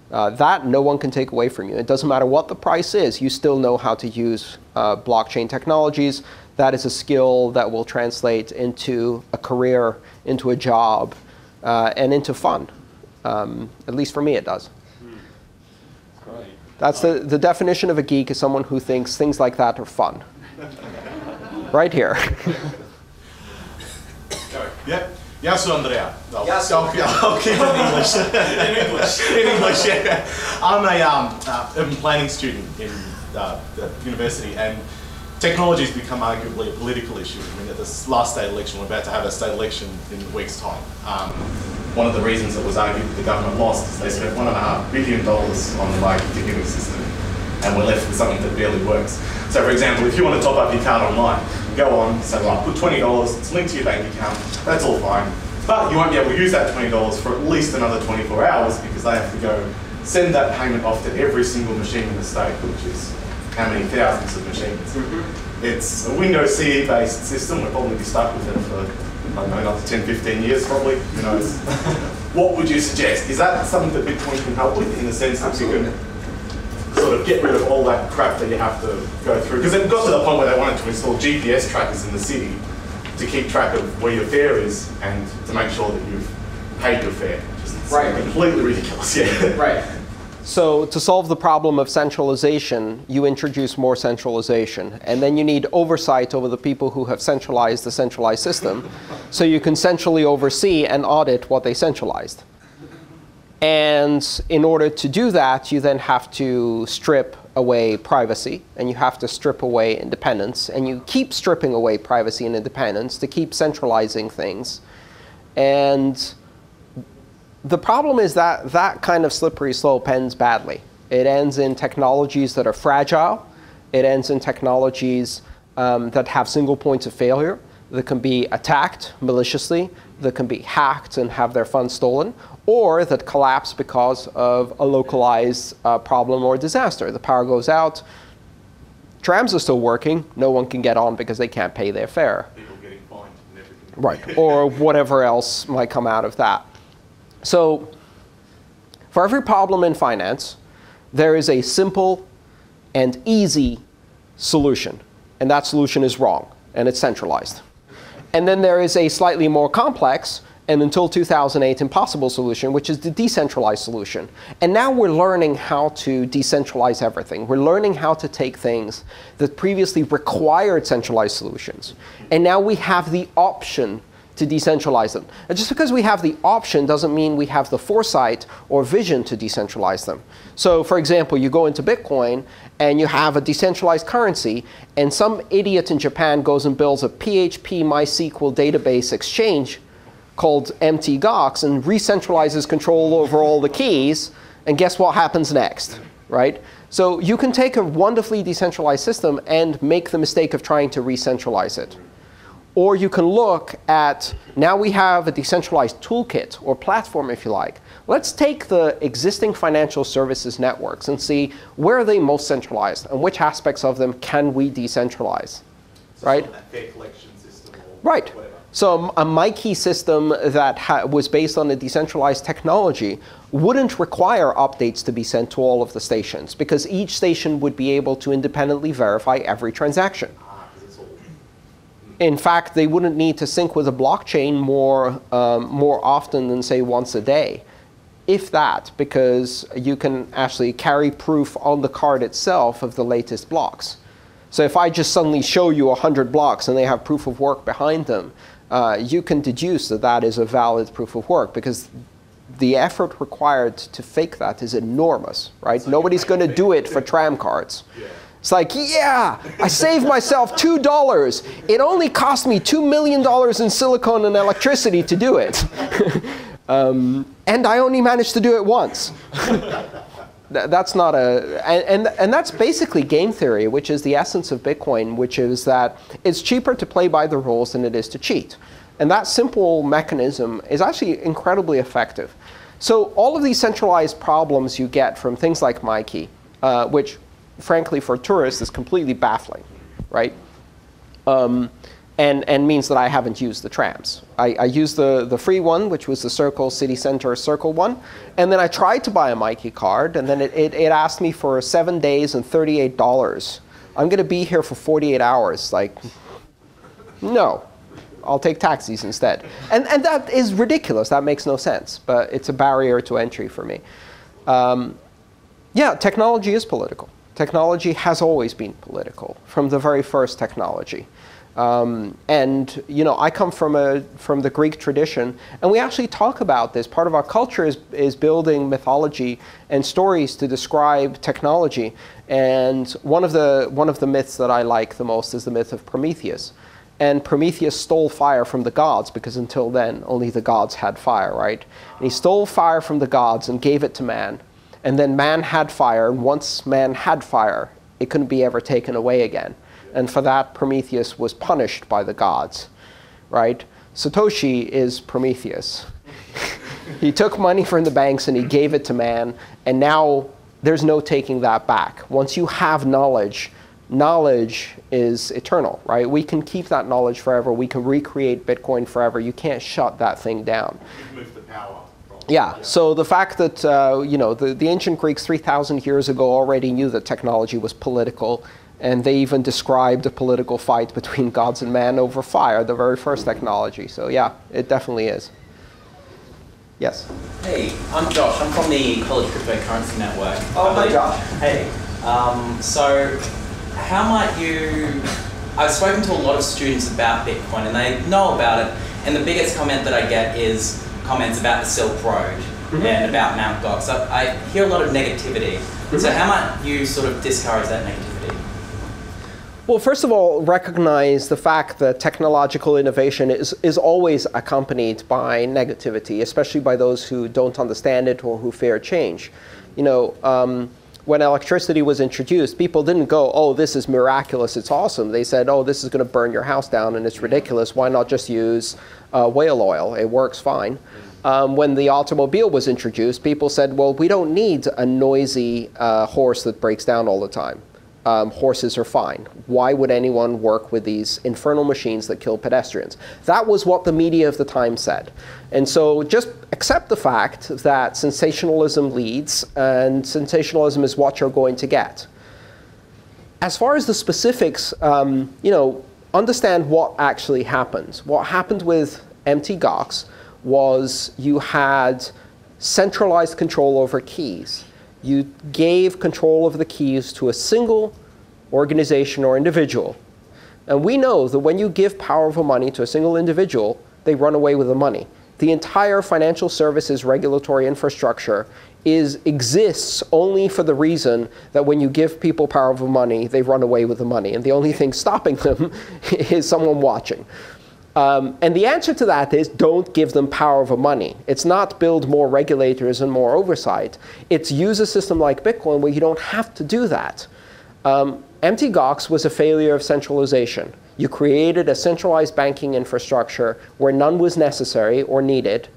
That no one can take away from you. It doesn't matter what the price is. You still know how to use blockchain technologies. That is a skill that will translate into a career, into a job, and into fun. At least for me, it does. That's the definition of a geek, is someone who thinks things like that are fun. Right here. Yep. Ja su Andrea. No, Ja su. I'll keep it in English. In English. In English, yeah. I'm a urban planning student in the university, and technology has become arguably a political issue. I mean, at this last state election, we're about to have a state election in a week's time. One of the reasons it was argued that the government lost is they spent $1.5 billion on the bike ticketing system, and we're left with something that barely works. So, for example, if you want to top up your card online, go on, say, right, put $20, it's linked to your bank account, that's all fine. But you won't be able to use that $20 for at least another 24 hours because they have to go send that payment off to every single machine in the state, which is how many thousands of machines. It's a Windows CE based system. We'll probably be stuck with it for, I don't know, another 10, 15 years probably, who knows. What would you suggest? Is that something that Bitcoin can help with in the sense that you can sort of get rid of all that crap that you have to go through? Because it got to the point where they wanted to install GPS trackers in the city to keep track of where your fare is and to make sure that you've paid your fare. Just Right. Completely ridiculous, yeah. Right. So to solve the problem of centralization, you introduce more centralization. And then you need oversight over the people who have centralized the centralized system, so you can centrally oversee and audit what they centralized. And in order to do that, you then have to strip away privacy, and you have to strip away independence. And you keep stripping away privacy and independence to keep centralizing things. And the problem is that that kind of slippery slope ends badly. It ends in technologies that are fragile. It ends in technologies that have single points of failure, that can be attacked maliciously, that can be hacked and have their funds stolen, or that collapse because of a localized problem or disaster. The power goes out, trams are still working, no one can get on because they can't pay their fare. People getting fined and everything. Right, or whatever else might come out of that. So for every problem in finance, there is a simple and easy solution. And that solution is wrong, and it's centralized. And then there is a slightly more complex, and until 2008, impossible solution, which is the decentralized solution. And now we're learning how to decentralize everything. We're learning how to take things that previously required centralized solutions. And now we have the option to decentralize them. And just because we have the option doesn't mean we have the foresight or vision to decentralize them. So for example, you go into Bitcoin and you have a decentralized currency, and some idiot in Japan goes and builds a PHP MySQL database exchange called MTGOX and re-centralizes control over all the keys, and guess what happens next, right? So you can take a wonderfully decentralized system and make the mistake of trying to re-centralize it. Or you can look at, now we have a decentralized toolkit or platform, if you like. Let's take the existing financial services networks and see where are they most centralized and which aspects of them can we decentralize, right? So that fare collection system or Right. whatever. So a MyKey system that was based on a decentralized technology wouldn't require updates to be sent to all of the stations, because each station would be able to independently verify every transaction. In fact, they wouldn't need to sync with a blockchain more often than, say, once a day, if that, because you can actually carry proof on the card itself of the latest blocks. So if I just suddenly show you 100 blocks and they have proof of work behind them, you can deduce that that is a valid proof of work, because the effort required to fake that is enormous, right? So nobody's going to do it for tram cards. Yeah. It's like, yeah, I saved myself $2. It only cost me $2 million in silicon and electricity to do it. And I only managed to do it once. That's not a, and that's basically game theory, which is the essence of Bitcoin, which is that it's cheaper to play by the rules than it is to cheat. And that simple mechanism is actually incredibly effective. So all of these centralized problems you get from things like MyKey, which frankly for tourists is completely baffling, right? And means that I haven't used the trams. I used the free one, which was the Circle City Center Circle one. And then I tried to buy a MyKey card, and then it asked me for 7 days and $38. I'm going to be here for 48 hours. Like, no. I'll take taxis instead. And that is ridiculous. That makes no sense. But it's a barrier to entry for me. Yeah, technology is political. Technology has always been political, from the very first technology. And I come from the Greek tradition, and we actually talk about this. Part of our culture is building mythology and stories to describe technology. And one of the myths that I like the most is the myth of Prometheus. And Prometheus stole fire from the gods, because until then only the gods had fire, right? And he stole fire from the gods and gave it to man. And then man had fire, and once man had fire, it couldn't be ever taken away again. And for that, Prometheus was punished by the gods, right? Satoshi is Prometheus. He took money from the banks and he gave it to man, and now there's no taking that back. Once you have knowledge, knowledge is eternal, right? We can keep that knowledge forever. We can recreate Bitcoin forever. You can't shut that thing down. Move the power. Yeah, so the fact that the ancient Greeks 3,000 years ago already knew that technology was political, and they even described a political fight between gods and man over fire, the very first technology. So yeah, it definitely is. Yes? Hey, I'm Josh. I'm from the College Cryptocurrency Network. Oh, hi Josh. Hey. So how might you... I've spoken to a lot of students about Bitcoin, and they know about it, and the biggest comment that I get is comments about the Silk Road and about Mt. Gox. So I hear a lot of negativity. So how might you sort of discourage that negativity? Well, first of all, recognize the fact that technological innovation is always accompanied by negativity, especially by those who don't understand it or who fear change. When electricity was introduced, people didn't go, oh, this is miraculous, it's awesome. They said, oh, this is going to burn your house down and it's ridiculous. Why not just use whale oil? It works fine. When the automobile was introduced, people said, well, we don't need a noisy horse that breaks down all the time. Horses are fine. Why would anyone work with these infernal machines that kill pedestrians? That was what the media of the time said. And so just accept the fact that sensationalism leads, and sensationalism is what you're going to get. As far as the specifics, understand what actually happened. What happened with Mt. Gox was you had centralized control over keys. You gave control of the keys to a single organization or individual. And we know that when you give power over money to a single individual, they run away with the money. The entire financial services regulatory infrastructure exists only for the reason that when you give people power over money, they run away with the money. And the only thing stopping them is someone watching. And the answer to that is don't give them power over money. It's not build more regulators and more oversight. It's use a system like Bitcoin where you don't have to do that. Mt. Gox was a failure of centralization. You created a centralized banking infrastructure where none was necessary or needed,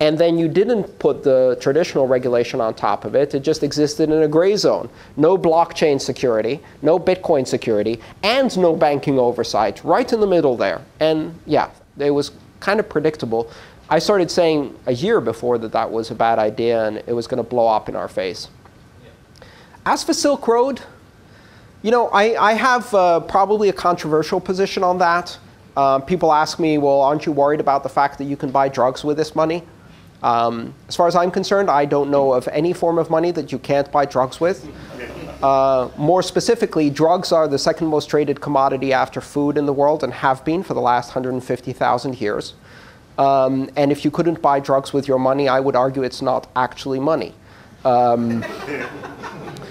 and then you didn't put the traditional regulation on top of it. It just existed in a gray zone. No blockchain security, no Bitcoin security, and no banking oversight, right in the middle there. And yeah, it was kind of predictable. I started saying a year before that that was a bad idea and it was going to blow up in our face. As for Silk Road, I have probably a controversial position on that. People ask me, well, aren't you worried about the fact that you can buy drugs with this money? As far as I'm concerned, I don't know of any form of money that you can't buy drugs with. More specifically, drugs are the second most traded commodity after food in the world and have been for the last 150,000 years. And if you couldn't buy drugs with your money, I would argue it's not actually money.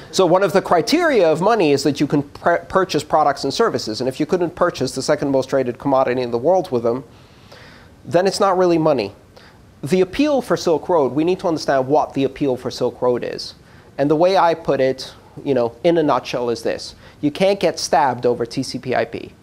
So one of the criteria of money is that you can purchase products and services. And if you couldn't purchase the second most traded commodity in the world with them, then it's not really money. The appeal for Silk Road, we need to understand what the appeal for Silk Road is. And the way I put it, in a nutshell is this. You can't get stabbed over TCP/IP.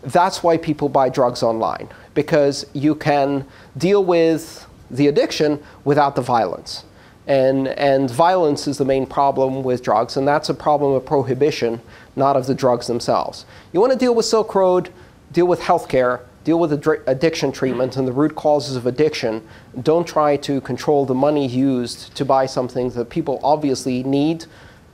That's why people buy drugs online, because you can deal with the addiction without the violence. And violence is the main problem with drugs, and that's a problem of prohibition, not of the drugs themselves. You want to deal with Silk Road, deal with healthcare, deal with addiction treatment and the root causes of addiction. Don't try to control the money used to buy something that people obviously need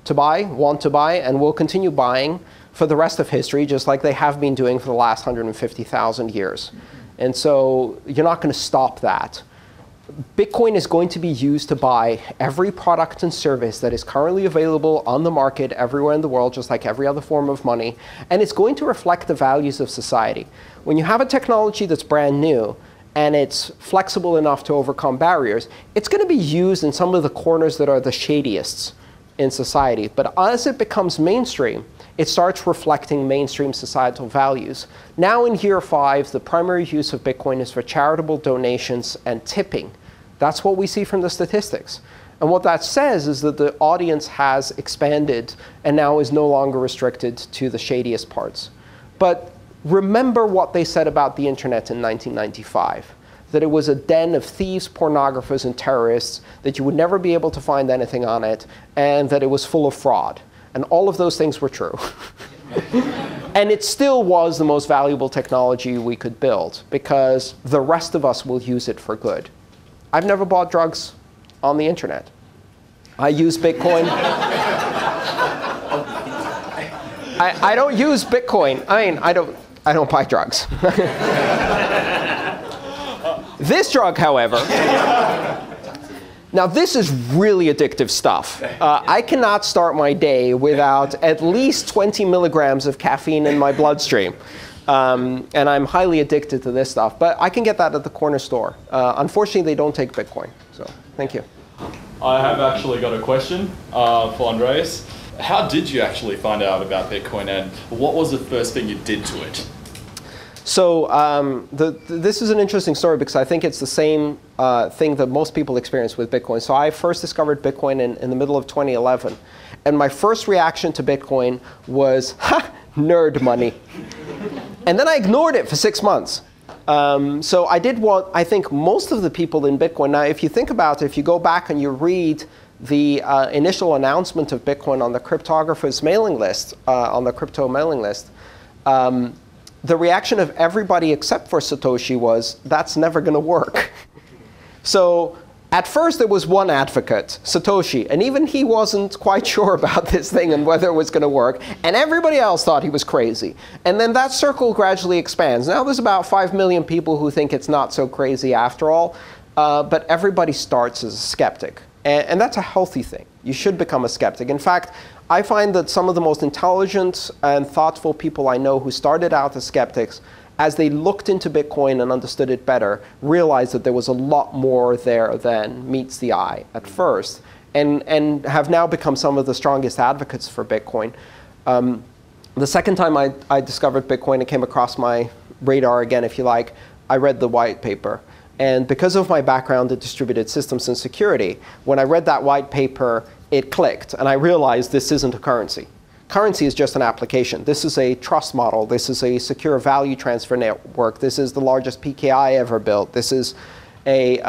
to buy, want to buy, and will continue buying for the rest of history, just like they have been doing for the last 150,000 years. And so you're not going to stop that. Bitcoin is going to be used to buy every product and service that is currently available on the market everywhere in the world, just like every other form of money. And it's going to reflect the values of society. When you have a technology that's brand new, and it's flexible enough to overcome barriers, it's going to be used in some of the corners that are the shadiest in society. But as it becomes mainstream, it starts reflecting mainstream societal values. Now in year 5, the primary use of Bitcoin is for charitable donations and tipping. That's what we see from the statistics. And what that says is that the audience has expanded and now is no longer restricted to the shadiest parts. But remember what they said about the internet in 1995, that it was a den of thieves, pornographers, and terrorists, that you would never be able to find anything on it, and that it was full of fraud. And all of those things were true. And it still was the most valuable technology we could build, because the rest of us will use it for good. I've never bought drugs on the internet. I use Bitcoin. I don't use Bitcoin. I mean, I don't buy drugs. This drug, however, now this is really addictive stuff. I cannot start my day without at least 20 milligrams of caffeine in my bloodstream. And I'm highly addicted to this stuff. But I can get that at the corner store. Unfortunately, they don't take Bitcoin. So thank you. I have actually got a question for Andreas. How did you actually find out about Bitcoin, and what was the first thing you did to it? So this is an interesting story, because I think it's the same thing that most people experience with Bitcoin. So I first discovered Bitcoin in the middle of 2011. And my first reaction to Bitcoin was, ha, nerd money. And then I ignored it for 6 months. So I did what I think most of the people in Bitcoin. Now, if you think about it, if you go back and you read the initial announcement of Bitcoin on the cryptographers' mailing list, on the crypto mailing list, the reaction of everybody except for Satoshi was, that's never going to work. So at first, there was one advocate, Satoshi. And even he wasn't quite sure about this thing and whether it was going to work. And everybody else thought he was crazy. And then that circle gradually expands. Now there's about 5 million people who think it's not so crazy after all. But everybody starts as a skeptic. And that's a healthy thing. You should become a skeptic. In fact, I find that some of the most intelligent and thoughtful people I know who started out as skeptics, as they looked into Bitcoin and understood it better, realized that there was a lot more there than meets the eye at first, and have now become some of the strongest advocates for Bitcoin. The second time I discovered Bitcoin, it came across my radar again, if you like, I read the white paper. And because of my background in distributed systems and security, when I read that white paper, it clicked. And I realized this isn't a currency. Currency is just an application. This is a trust model. This is a secure value transfer network. This is the largest PKI ever built. This is a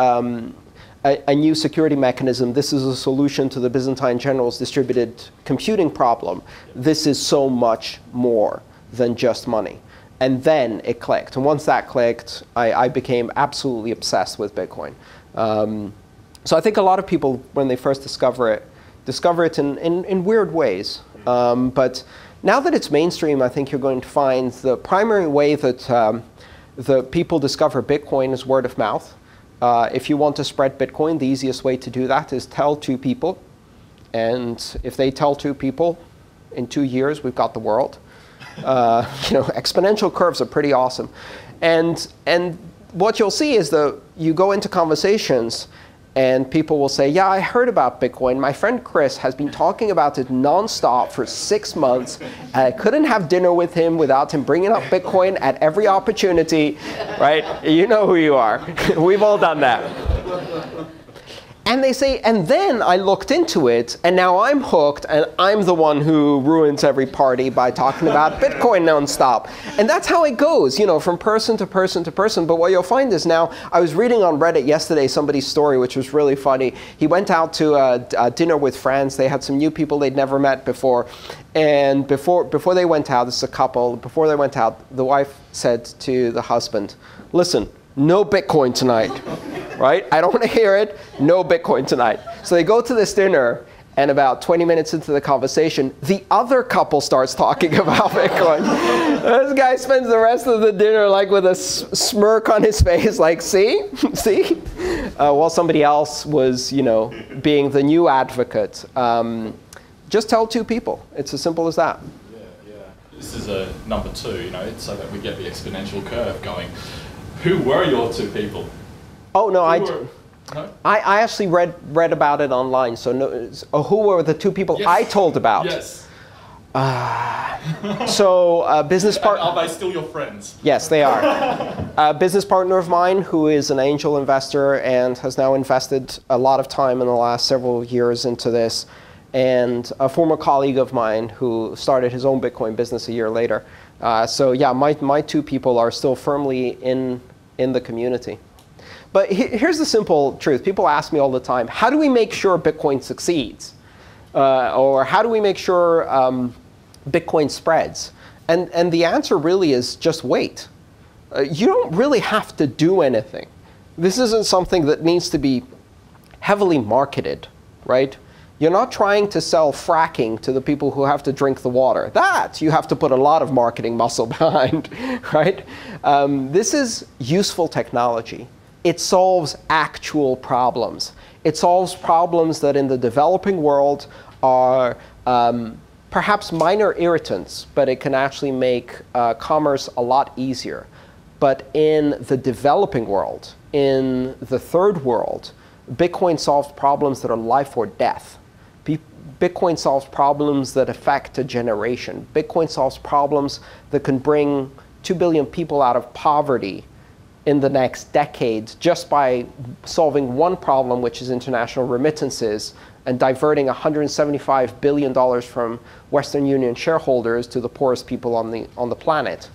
new security mechanism. This is a solution to the Byzantine generals' distributed computing problem. This is so much more than just money. And then it clicked. And once that clicked, I became absolutely obsessed with Bitcoin. So I think a lot of people, when they first discover it in weird ways. But now that it's mainstream, I think you're going to find the primary way that the people discover Bitcoin is word of mouth. If you want to spread Bitcoin, the easiest way to do that is tell 2 people. And if they tell 2 people, in 2 years, we've got the world. Exponential curves are pretty awesome. And what you'll see is that you go into conversations and people will say, yeah, I heard about Bitcoin. My friend Chris has been talking about it nonstop for 6 months. I couldn't have dinner with him without him bringing up Bitcoin at every opportunity, right? You know who you are. We've all done that. And they say, and then I looked into it, and now I'm hooked, and I'm the one who ruins every party by talking about Bitcoin nonstop. And that's how it goes, from person to person to person. But what you'll find is now, I was reading on Reddit yesterday somebody's story, which was really funny. He went out to a dinner with friends. They had some new people they'd never met before. And before they went out, this is a couple, before they went out, the wife said to the husband, listen, no Bitcoin tonight. Right? I don't want to hear it. No Bitcoin tonight. So they go to this dinner, And about 20 minutes into the conversation, the other couple starts talking about Bitcoin. This guy spends the rest of the dinner like with a smirk on his face, like, see? See? While somebody else was, you know, being the new advocate. Just tell two people. It's as simple as that. Yeah. This is a number 2, you know, so that we get the exponential curve going. Who were your two people? Oh, no, No? I actually read about it online. So no, who were the two people Yes. I told about? Yes. So business partner. Are they still your friends? Yes, they are. A business partner of mine who is an angel investor and has now invested a lot of time in the last several years into this, and a former colleague of mine who started his own Bitcoin business a year later. So yeah, my two people are still firmly in the community. But here's the simple truth. People ask me all the time, how do we make sure Bitcoin succeeds? Or how do we make sure Bitcoin spreads? And the answer really is just wait. You don't really have to do anything. This isn't something that needs to be heavily marketed, right? You're not trying to sell fracking to the people who have to drink the water. That you have to put a lot of marketing muscle behind, right? This is useful technology. It solves actual problems. It solves problems that in the developing world are perhaps minor irritants, but it can actually make commerce a lot easier. But in the developing world, in the third world, Bitcoin solves problems that are life or death. Bitcoin solves problems that affect a generation. Bitcoin solves problems that can bring 2 billion people out of poverty in the next decade just by solving one problem, which is international remittances, and diverting $175 billion from Western Union shareholders to the poorest people on the planet.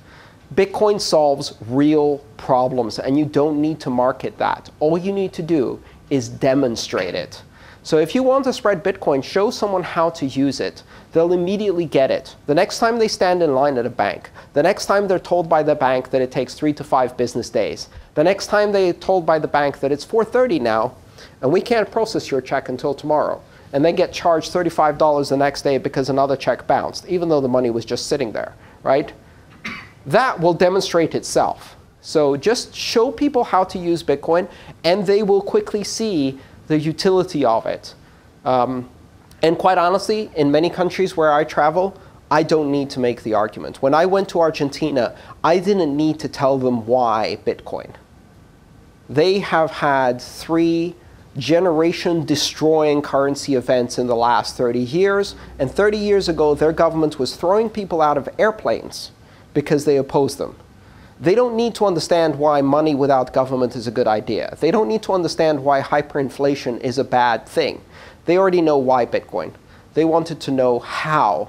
Bitcoin solves real problems, and you don't need to market that. All you need to do is demonstrate it. So if you want to spread Bitcoin, show someone how to use it. They'll immediately get it. The next time they stand in line at a bank, the next time they're told by the bank that it takes 3 to 5 business days, the next time they're told by the bank that it's 4:30 now, and we can't process your check until tomorrow, and then get charged $35 the next day because another check bounced, even though the money was just sitting there, right? That will demonstrate itself. So just show people how to use Bitcoin, and they will quickly see the utility of it. And quite honestly, in many countries where I travel, I don't need to make the argument. When I went to Argentina, I didn't need to tell them why Bitcoin. They have had 3 generation-destroying currency events in the last 30 years. And 30 years ago, their government was throwing people out of airplanes because they opposed them. They don't need to understand why money without government is a good idea. They don't need to understand why hyperinflation is a bad thing. They already know why Bitcoin. They wanted to know how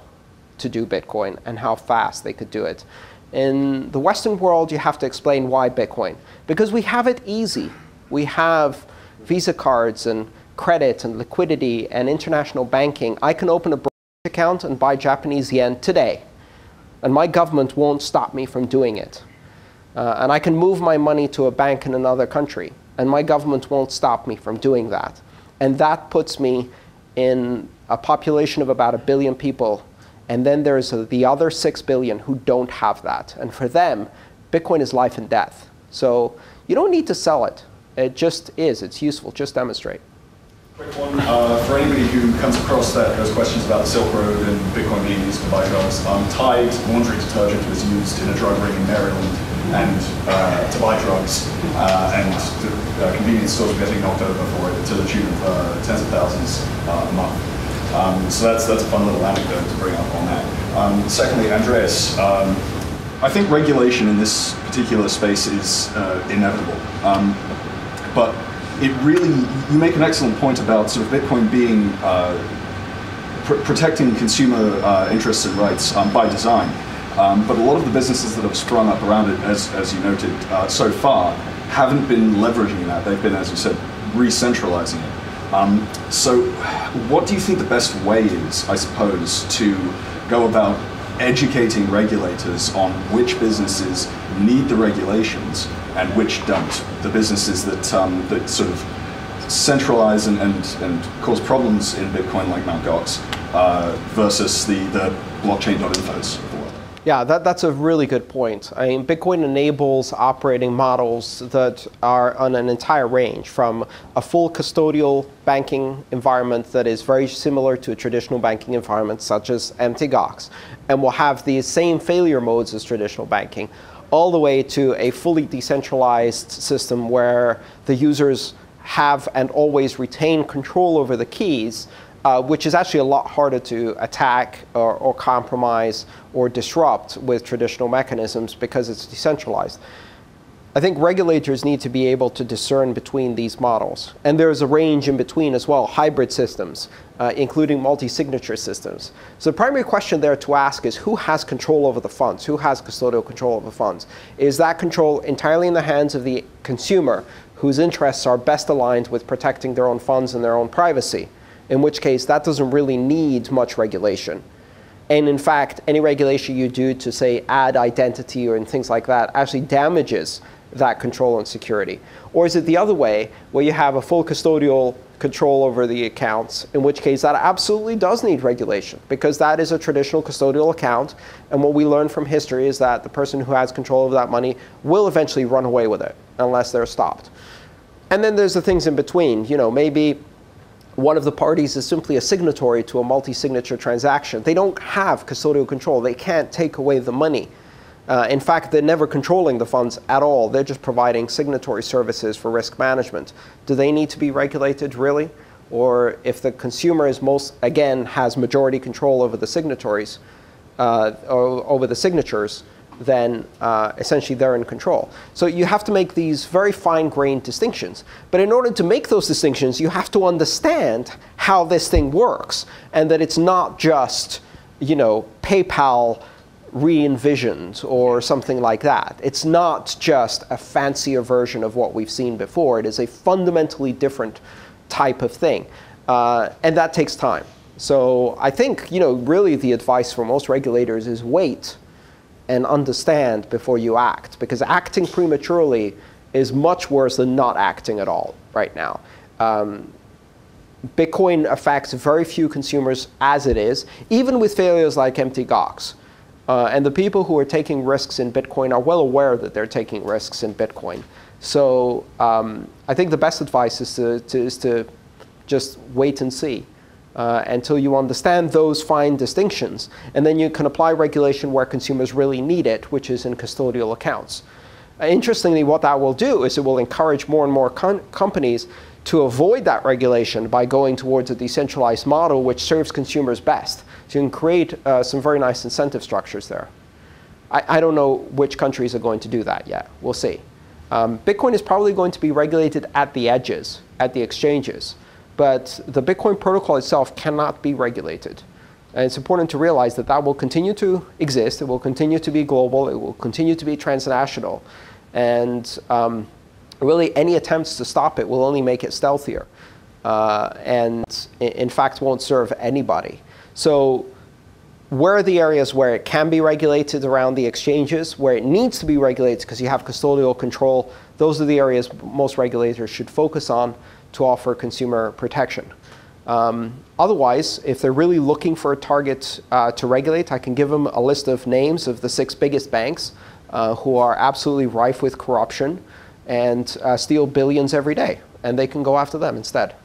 to do Bitcoin and how fast they could do it. In the Western world, you have to explain why Bitcoin. Because we have it easy. We have Visa cards and credit and liquidity and international banking. I can open a brokerage account and buy Japanese yen today. And my government won't stop me from doing it. And I can move my money to a bank in another country, and my government won't stop me from doing that. And that puts me in a population of about 1 billion people, and then there's the other 6 billion who don't have that. And for them, Bitcoin is life and death. So you don't need to sell it. It just is. It's useful. Just demonstrate. Quick one, for anybody who comes across those questions about the Silk Road and Bitcoin being used to buy drugs, Tide laundry detergent was used in a drug ring in Maryland and to buy drugs, and the convenience stores were getting knocked over for it to the tune of tens of thousands a month. So that's a fun little anecdote to bring up on that. Secondly, Andreas, I think regulation in this particular space is inevitable, but it really, you make an excellent point about sort of Bitcoin being protecting consumer interests and rights by design. But a lot of the businesses that have sprung up around it, as you noted so far, haven't been leveraging that. They've been, as you said, re-centralizing it. So what do you think the best way is, I suppose, to go about educating regulators on which businesses need the regulations and which don't? The businesses that, that sort of centralize and cause problems in Bitcoin like Mt. Gox versus the blockchain.infos of the world? Yeah, that's a really good point. I mean, Bitcoin enables operating models that are on an entire range, from a full custodial banking environment that is very similar to a traditional banking environment, such as Mt. Gox, and will have the same failure modes as traditional banking, all the way to a fully decentralized system where the users have and always retain control over the keys, which is actually a lot harder to attack or compromise or disrupt with traditional mechanisms because it's decentralized. I think regulators need to be able to discern between these models. And there's a range in between as well, hybrid systems, including multi-signature systems. So the primary question there to ask is, who has control over the funds? Who has custodial control over the funds? Is that control entirely in the hands of the consumer, whose interests are best aligned with protecting their own funds and their own privacy? In which case, that doesn't really need much regulation. And in fact, any regulation you do to, say, add identity or things like that actually damages that control and security. Or is it the other way, where you have a full custodial control over the accounts, in which case that absolutely does need regulation, because that is a traditional custodial account. And what we learn from history is that the person who has control of that money will eventually run away with it, unless they're stopped. And then there's the things in between. You know, maybe one of the parties is simply a signatory to a multi-signature transaction. They don't have custodial control. They can't take away the money. In fact, they're never controlling the funds at all. They're just providing signatory services for risk management. Do they need to be regulated, really? Or if the consumer is again, has majority control over the signatories, or over the signatures, then essentially they're in control. So you have to make these very fine-grained distinctions. But in order to make those distinctions, you have to understand how this thing works, and that it's not just, you know, PayPal re-envisioned or something like that. It's not just a fancier version of what we've seen before. It is a fundamentally different type of thing. And that takes time. So I think, you know, really the advice for most regulators is wait and understand before you act, because acting prematurely is much worse than not acting at all right now. Bitcoin affects very few consumers as it is, even with failures like Mt. Gox. And the people who are taking risks in Bitcoin are well aware that they're taking risks in Bitcoin. So I think the best advice is to just wait and see until you understand those fine distinctions. And then you can apply regulation where consumers really need it, which is in custodial accounts. Interestingly, what that will do is it will encourage more and more companies to avoid that regulation by going towards a decentralized model which serves consumers best. So you can create some very nice incentive structures there. I don't know which countries are going to do that yet. We'll see. Bitcoin is probably going to be regulated at the edges, at the exchanges. But the Bitcoin protocol itself cannot be regulated. And it's important to realize that that will continue to exist. It will continue to be global. It will continue to be transnational. And really, any attempts to stop it will only make it stealthier. And in fact, won't serve anybody. So where are the areas where it can be regulated around the exchanges, where it needs to be regulated because you have custodial control? Those are the areas most regulators should focus on to offer consumer protection. Otherwise, if they're really looking for a target to regulate, I can give them a list of names of the 6 biggest banks who are absolutely rife with corruption and steal billions every day. And they can go after them instead.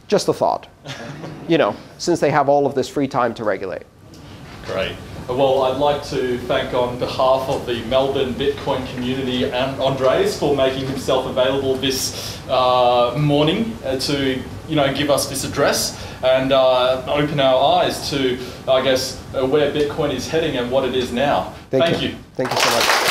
Just a thought, you know, since they have all of this free time to regulate. Great. Well, I'd like to thank on behalf of the Melbourne Bitcoin community and Andreas for making himself available this morning to, you know, give us this address and open our eyes to, I guess, where Bitcoin is heading and what it is now. Thank you. Thank you so much.